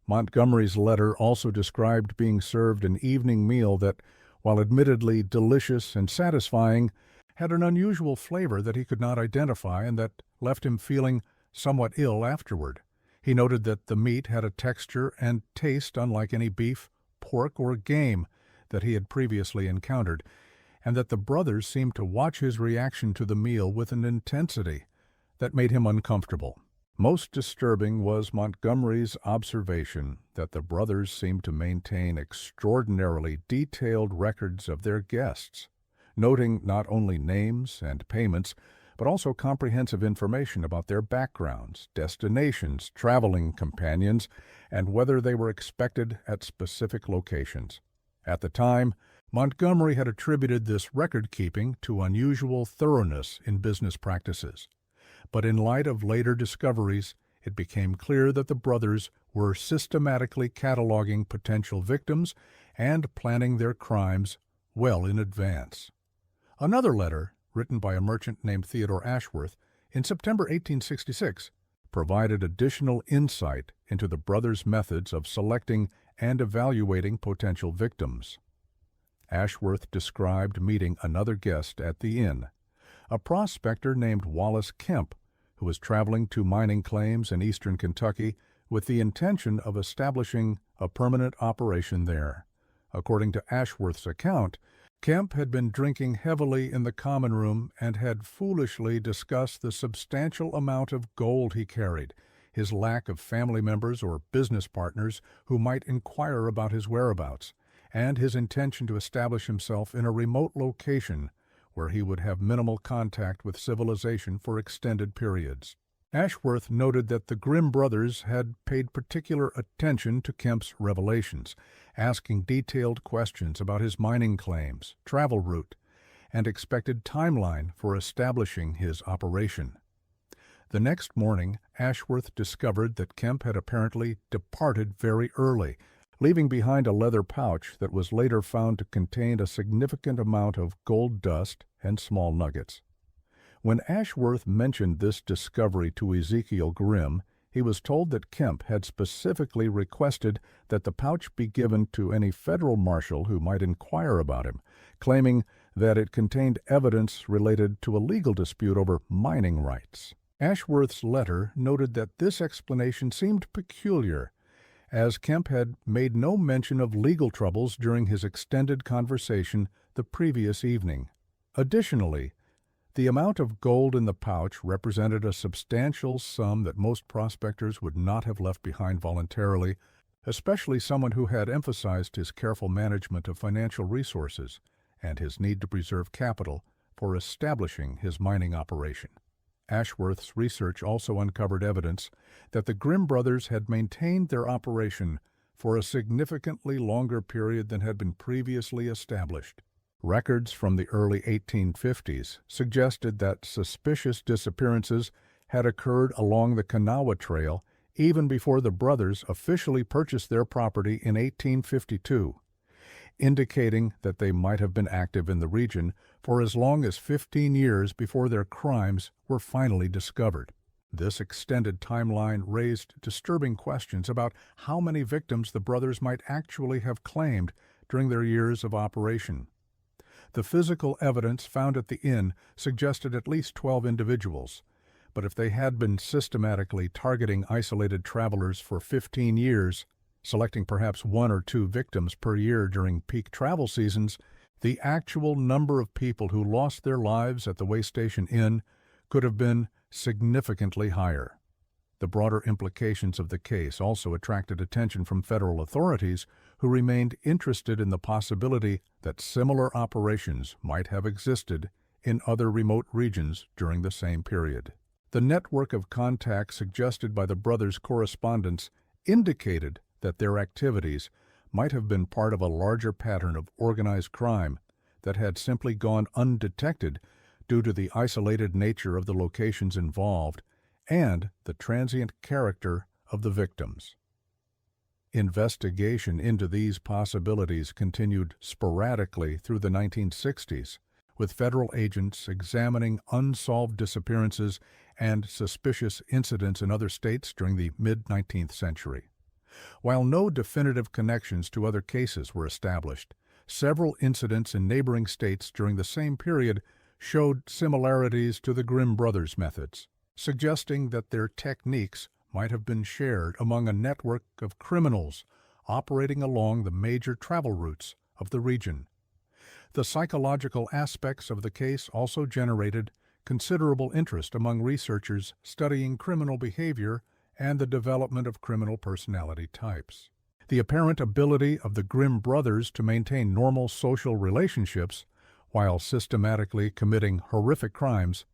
Montgomery's letter also described being served an evening meal that, while admittedly delicious and satisfying, had an unusual flavor that he could not identify and that left him feeling somewhat ill afterward. He noted that the meat had a texture and taste unlike any beef, pork, or game that he had previously encountered, and that the brothers seemed to watch his reaction to the meal with an intensity that made him uncomfortable. Most disturbing was Montgomery's observation that the brothers seemed to maintain extraordinarily detailed records of their guests, noting not only names and payments, but also comprehensive information about their backgrounds, destinations, traveling companions, and whether they were expected at specific locations. At the time, Montgomery had attributed this record-keeping to unusual thoroughness in business practices. But in light of later discoveries, it became clear that the brothers were systematically cataloging potential victims and planning their crimes well in advance. Another letter, written by a merchant named Theodore Ashworth, in September 1866, provided additional insight into the brothers' methods of selecting and evaluating potential victims. Ashworth described meeting another guest at the inn, a prospector named Wallace Kemp, who was traveling to mining claims in eastern Kentucky with the intention of establishing a permanent operation there. According to Ashworth's account, Kemp had been drinking heavily in the common room and had foolishly discussed the substantial amount of gold he carried, his lack of family members or business partners who might inquire about his whereabouts, and his intention to establish himself in a remote location where he would have minimal contact with civilization for extended periods. Ashworth noted that the Grimm brothers had paid particular attention to Kemp's revelations, asking detailed questions about his mining claims, travel route, and expected timeline for establishing his operation. The next morning, Ashworth discovered that Kemp had apparently departed very early, leaving behind a leather pouch that was later found to contain a significant amount of gold dust and small nuggets. When Ashworth mentioned this discovery to Ezekiel Grimm, he was told that Kemp had specifically requested that the pouch be given to any federal marshal who might inquire about him, claiming that it contained evidence related to a legal dispute over mining rights. Ashworth's letter noted that this explanation seemed peculiar, as Kemp had made no mention of legal troubles during his extended conversation the previous evening. Additionally, the amount of gold in the pouch represented a substantial sum that most prospectors would not have left behind voluntarily, especially someone who had emphasized his careful management of financial resources and his need to preserve capital for establishing his mining operation. Ashworth's research also uncovered evidence that the Grimm brothers had maintained their operation for a significantly longer period than had been previously established. Records from the early 1850s suggested that suspicious disappearances had occurred along the Kanawha Trail even before the brothers officially purchased their property in 1852, indicating that they might have been active in the region for as long as 15 years before their crimes were finally discovered. This extended timeline raised disturbing questions about how many victims the brothers might actually have claimed during their years of operation. The physical evidence found at the inn suggested at least 12 individuals, but if they had been systematically targeting isolated travelers for 15 years, selecting perhaps 1 or 2 victims per year during peak travel seasons, the actual number of people who lost their lives at the Way Station Inn could have been significantly higher. The broader implications of the case also attracted attention from federal authorities who remained interested in the possibility that similar operations might have existed in other remote regions during the same period. The network of contacts suggested by the brothers' correspondence indicated that their activities might have been part of a larger pattern of organized crime that had simply gone undetected due to the isolated nature of the locations involved and the transient character of the victims. Investigation into these possibilities continued sporadically through the 1960s, with federal agents examining unsolved disappearances and suspicious incidents in other states during the mid-19th century. While no definitive connections to other cases were established, several incidents in neighboring states during the same period showed similarities to the Grimm brothers' methods, suggesting that their techniques might have been shared among a network of criminals operating along the major travel routes of the region. The psychological aspects of the case also generated considerable interest among researchers studying criminal behavior and the development of criminal personality types. The apparent ability of the Grimm brothers to maintain normal social relationships while systematically committing horrific crimes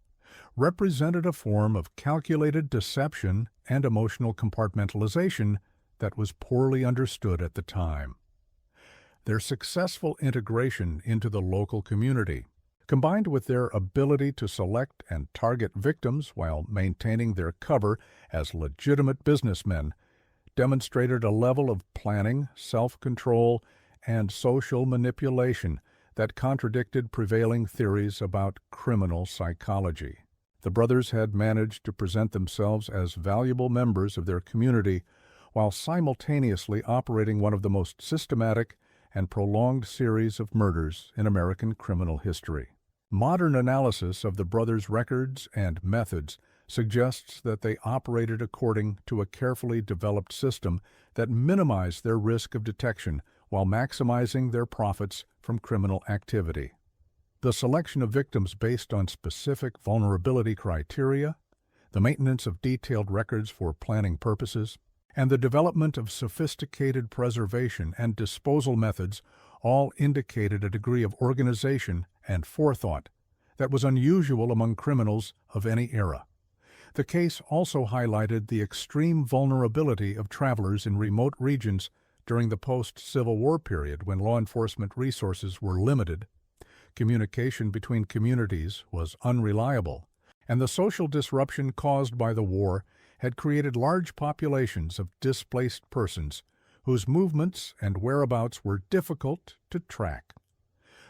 represented a form of calculated deception and emotional compartmentalization that was poorly understood at the time. Their successful integration into the local community, combined with their ability to select and target victims while maintaining their cover as legitimate businessmen, demonstrated a level of planning, self-control, and social manipulation that contradicted prevailing theories about criminal psychology. The brothers had managed to present themselves as valuable members of their community while simultaneously operating one of the most systematic and prolonged series of murders in American criminal history. Modern analysis of the brothers' records and methods suggests that they operated according to a carefully developed system that minimized their risk of detection while maximizing their profits from criminal activity. The selection of victims based on specific vulnerability criteria, the maintenance of detailed records for planning purposes, and the development of sophisticated preservation and disposal methods all indicated a degree of organization and forethought that was unusual among criminals of any era. The case also highlighted the extreme vulnerability of travelers in remote regions during the post-Civil War period when law enforcement resources were limited, communication between communities was unreliable, and the social disruption caused by the war had created large populations of displaced persons whose movements and whereabouts were difficult to track.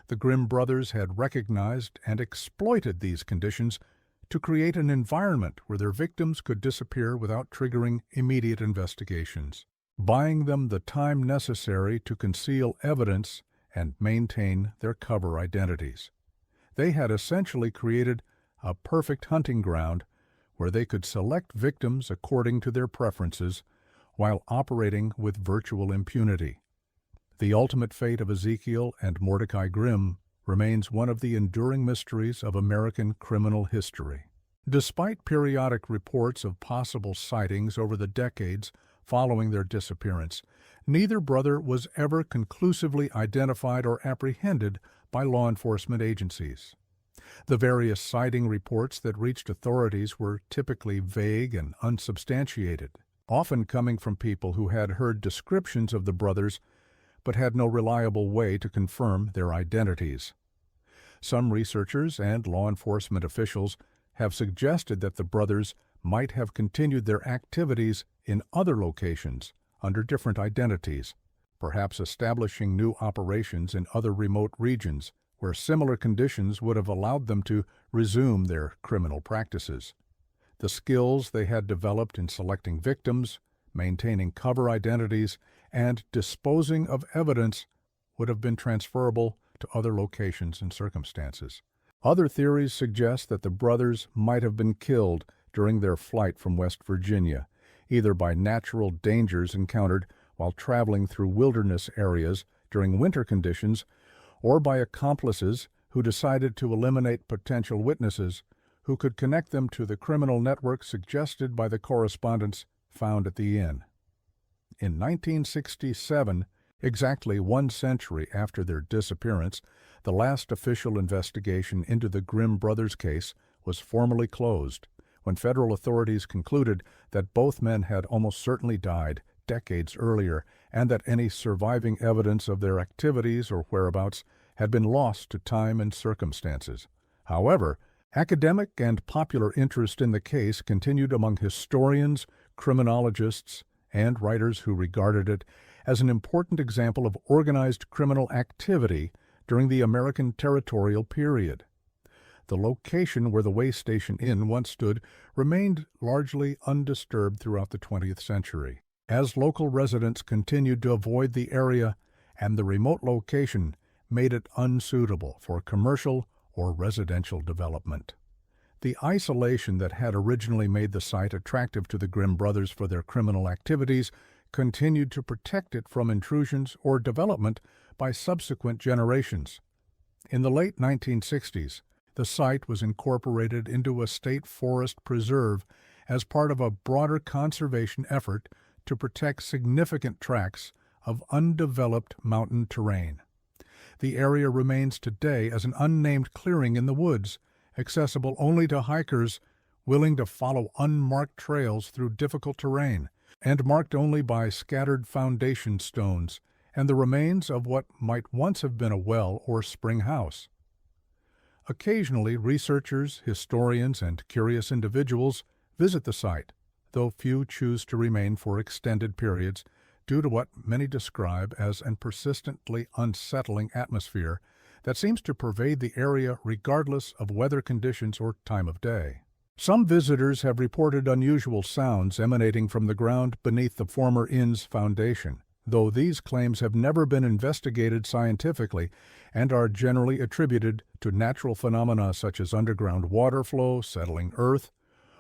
The Grimm brothers had recognized and exploited these conditions to create an environment where their victims could disappear without triggering immediate investigations, buying them the time necessary to conceal evidence and maintain their cover identities. They had essentially created a perfect hunting ground where they could select victims according to their preferences while operating with virtual impunity. The ultimate fate of Ezekiel and Mordecai Grimm remains one of the enduring mysteries of American criminal history. Despite periodic reports of possible sightings over the decades following their disappearance, neither brother was ever conclusively identified or apprehended by law enforcement agencies. The various sighting reports that reached authorities were typically vague and unsubstantiated, often coming from people who had heard descriptions of the brothers but had no reliable way to confirm their identities. Some researchers and law enforcement officials have suggested that the brothers might have continued their activities in other locations under different identities, perhaps establishing new operations in other remote regions where similar conditions would have allowed them to resume their criminal practices. The skills they had developed in selecting victims, maintaining cover identities, and disposing of evidence would have been transferable to other locations and circumstances. Other theories suggest that the brothers might have been killed during their flight from West Virginia, either by natural dangers encountered while traveling through wilderness areas during winter conditions, or by accomplices who decided to eliminate potential witnesses who could connect them to the criminal network suggested by the correspondence found at the inn. In 1967, exactly 1 century after their disappearance, the last official investigation into the Grimm brothers case was formally closed, when federal authorities concluded that both men had almost certainly died decades earlier and that any surviving evidence of their activities or whereabouts had been lost to time and circumstances. However, Academic and popular interest in the case continued among historians, criminologists, and writers who regarded it as an important example of organized criminal activity during the American territorial period. The location where the way station inn once stood remained largely undisturbed throughout the 20th century, as local residents continued to avoid the area, and the remote location made it unsuitable for commercial or residential development. The isolation that had originally made the site attractive to the Grimm brothers for their criminal activities continued to protect it from intrusions or development by subsequent generations. In the late 1960s, the site was incorporated into a state forest preserve as part of a broader conservation effort to protect significant tracts of undeveloped mountain terrain. The area remains today as an unnamed clearing in the woods, accessible only to hikers willing to follow unmarked trails through difficult terrain, and marked only by scattered foundation stones and the remains of what might once have been a well or spring house. Occasionally, researchers, historians, and curious individuals visit the site, though few choose to remain for extended periods due to what many describe as an persistently unsettling atmosphere that seems to pervade the area regardless of weather conditions or time of day. Some visitors have reported unusual sounds emanating from the ground beneath the former inn's foundation, though these claims have never been investigated scientifically and are generally attributed to natural phenomena such as underground water flow, settling earth,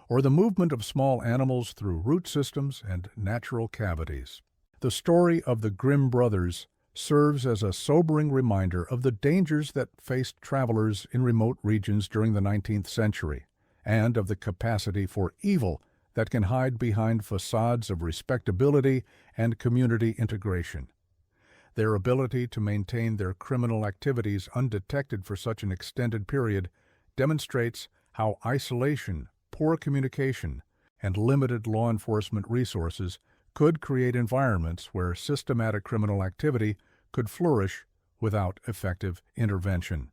or the movement of small animals through root systems and natural cavities. The story of the Grimm brothers serves as a sobering reminder of the dangers that faced travelers in remote regions during the 19th century, and of the capacity for evil that can hide behind facades of respectability and community integration. Their ability to maintain their criminal activities undetected for such an extended period demonstrates how isolation, poor communication, and limited law enforcement resources could create environments where systematic criminal activity could flourish without effective intervention.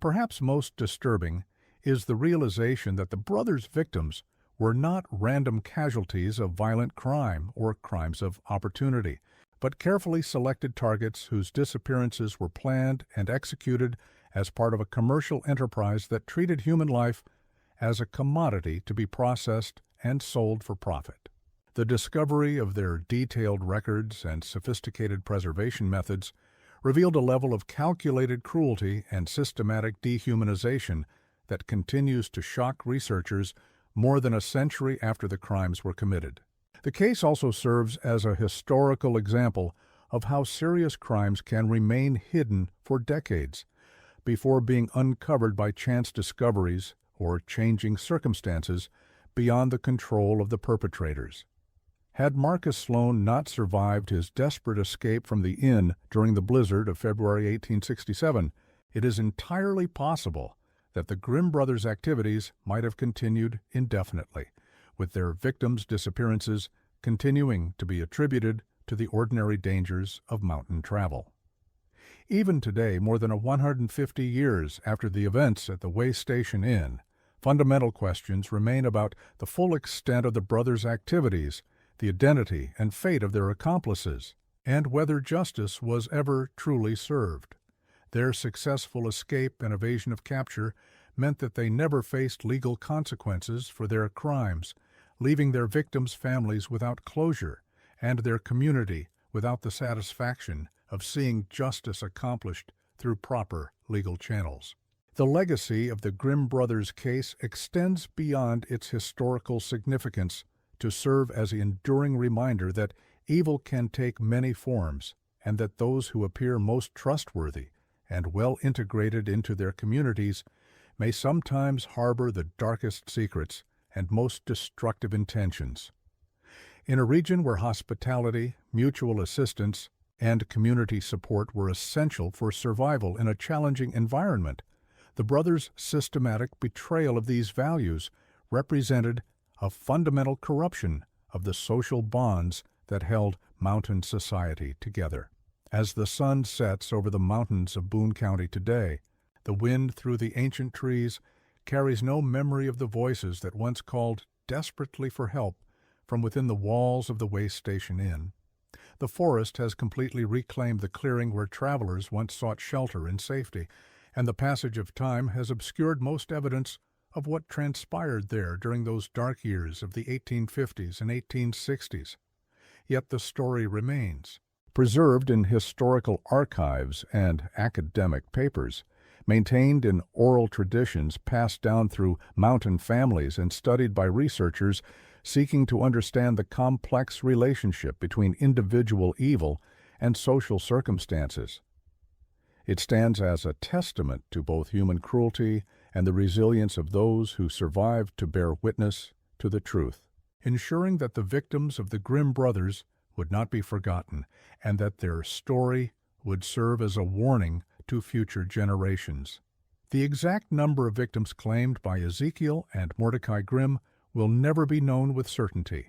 Perhaps most disturbing is the realization that the brothers' victims were not random casualties of violent crime or crimes of opportunity, but carefully selected targets whose disappearances were planned and executed as part of a commercial enterprise that treated human life as a commodity to be processed and sold for profit. The discovery of their detailed records and sophisticated preservation methods revealed a level of calculated cruelty and systematic dehumanization that continues to shock researchers more than a century after the crimes were committed. The case also serves as a historical example of how serious crimes can remain hidden for decades before being uncovered by chance discoveries or changing circumstances beyond the control of the perpetrators. Had Marcus Sloan not survived his desperate escape from the inn during the blizzard of February 1867, it is entirely possible that the Grimm brothers' activities might have continued indefinitely, with their victims' disappearances continuing to be attributed to the ordinary dangers of mountain travel. Even today, more than 150 years after the events at the Way Station Inn, fundamental questions remain about the full extent of the brothers' activities, the identity and fate of their accomplices, and whether justice was ever truly served. Their successful escape and evasion of capture meant that they never faced legal consequences for their crimes, leaving their victims' families without closure and their community without the satisfaction of seeing justice accomplished through proper legal channels. The legacy of the Grimm brothers' case extends beyond its historical significance to serve as an enduring reminder that evil can take many forms, and that those who appear most trustworthy and well integrated into their communities may sometimes harbor the darkest secrets and most destructive intentions. In a region where hospitality, mutual assistance, and community support were essential for survival in a challenging environment, the brothers' systematic betrayal of these values represented a fundamental corruption of the social bonds that held mountain society together. As the sun sets over the mountains of Boone County today, the wind through the ancient trees carries no memory of the voices that once called desperately for help from within the walls of the Way Station Inn. The forest has completely reclaimed the clearing where travelers once sought shelter and safety, and the passage of time has obscured most evidence of what transpired there during those dark years of the 1850s and 1860s. Yet the story remains, preserved in historical archives and academic papers, maintained in oral traditions passed down through mountain families and studied by researchers seeking to understand the complex relationship between individual evil and social circumstances. It stands as a testament to both human cruelty and the resilience of those who survived to bear witness to the truth, ensuring that the victims of the Grimm brothers would not be forgotten and that their story would serve as a warning to future generations. The exact number of victims claimed by Ezekiel and Mordecai Grimm will never be known with certainty,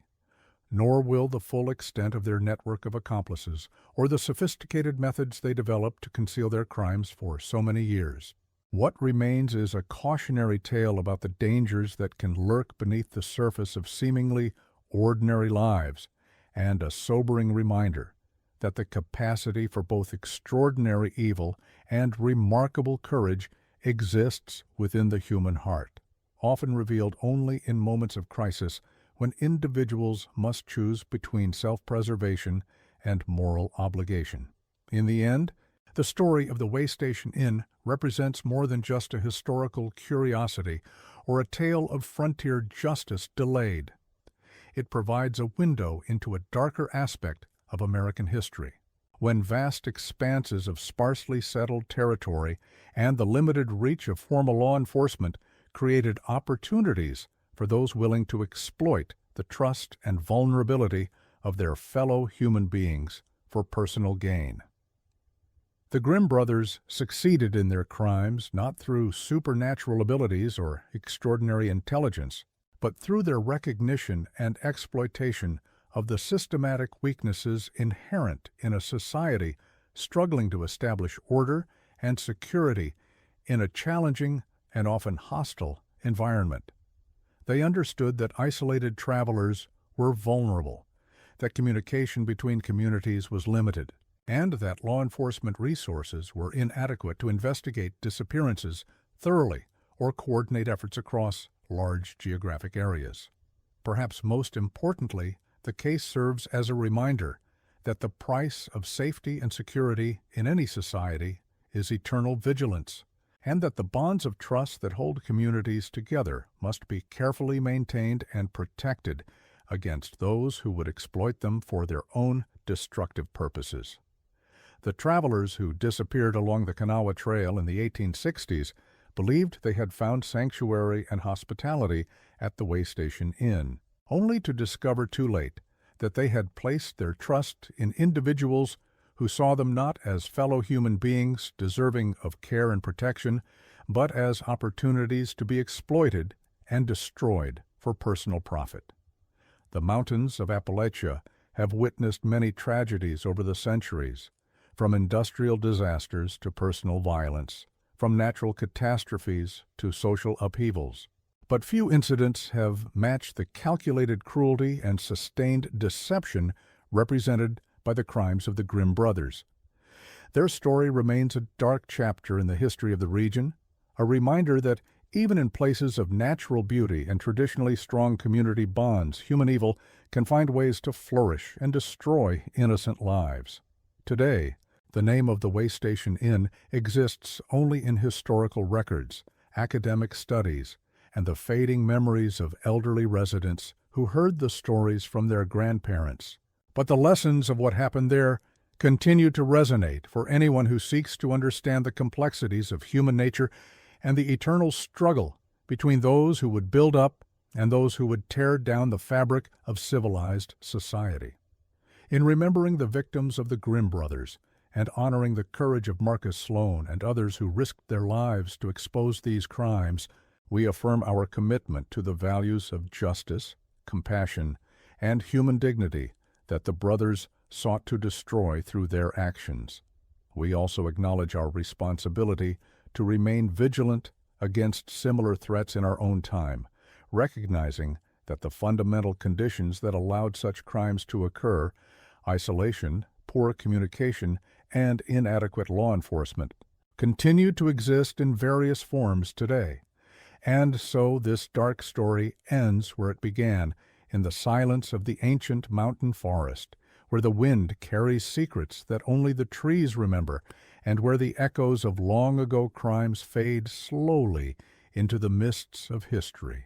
nor will the full extent of their network of accomplices or the sophisticated methods they developed to conceal their crimes for so many years. What remains is a cautionary tale about the dangers that can lurk beneath the surface of seemingly ordinary lives, and a sobering reminder that the capacity for both extraordinary evil and remarkable courage exists within the human heart, often revealed only in moments of crisis when individuals must choose between self-preservation and moral obligation. In the end, the story of the Way Station Inn represents more than just a historical curiosity or a tale of frontier justice delayed. It provides a window into a darker aspect of American history, when vast expanses of sparsely settled territory and the limited reach of formal law enforcement created opportunities for those willing to exploit the trust and vulnerability of their fellow human beings for personal gain. The Grimm brothers succeeded in their crimes not through supernatural abilities or extraordinary intelligence, but through their recognition and exploitation of the systematic weaknesses inherent in a society struggling to establish order and security in a challenging and often hostile environment. They understood that isolated travelers were vulnerable, that communication between communities was limited, and that law enforcement resources were inadequate to investigate disappearances thoroughly or coordinate efforts across large geographic areas. Perhaps most importantly, the case serves as a reminder that the price of safety and security in any society is eternal vigilance, and that the bonds of trust that hold communities together must be carefully maintained and protected against those who would exploit them for their own destructive purposes. The travelers who disappeared along the Kanawha Trail in the 1860s believed they had found sanctuary and hospitality at the Way Station Inn, only to discover too late that they had placed their trust in individuals who saw them not as fellow human beings deserving of care and protection, but as opportunities to be exploited and destroyed for personal profit. The mountains of Appalachia have witnessed many tragedies over the centuries, from industrial disasters to personal violence, from natural catastrophes to social upheavals. But few incidents have matched the calculated cruelty and sustained deception represented by the crimes of the Grimm brothers. Their story remains a dark chapter in the history of the region, a reminder that even in places of natural beauty and traditionally strong community bonds, human evil can find ways to flourish and destroy innocent lives. Today, the name of the Way Station Inn exists only in historical records, academic studies, and the fading memories of elderly residents who heard the stories from their grandparents. But the lessons of what happened there continue to resonate for anyone who seeks to understand the complexities of human nature and the eternal struggle between those who would build up and those who would tear down the fabric of civilized society. In remembering the victims of the Grimm brothers and honoring the courage of Marcus Sloan and others who risked their lives to expose these crimes, we affirm our commitment to the values of justice, compassion, and human dignity that the brothers sought to destroy through their actions. We also acknowledge our responsibility to remain vigilant against similar threats in our own time, recognizing that the fundamental conditions that allowed such crimes to occur, isolation, poor communication, and inadequate law enforcement, continue to exist in various forms today. And so this dark story ends where it began, in the silence of the ancient mountain forest, where the wind carries secrets that only the trees remember, and where the echoes of long-ago crimes fade slowly into the mists of history,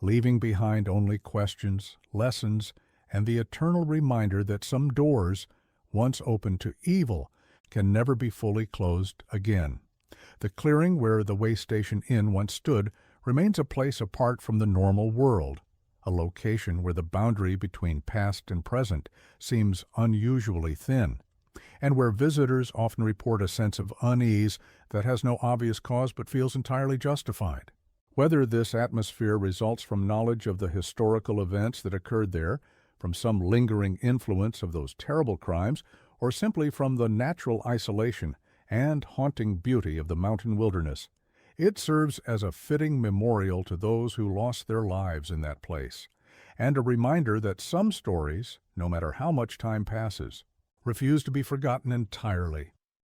leaving behind only questions, lessons, and the eternal reminder that some doors, once open to evil, can never be fully closed again. The clearing where the way station inn once stood remains a place apart from the normal world, a location where the boundary between past and present seems unusually thin, and where visitors often report a sense of unease that has no obvious cause but feels entirely justified. Whether this atmosphere results from knowledge of the historical events that occurred there, from some lingering influence of those terrible crimes, or simply from the natural isolation and haunting beauty of the mountain wilderness, it serves as a fitting memorial to those who lost their lives in that place, and a reminder that some stories, no matter how much time passes, refuse to be forgotten entirely.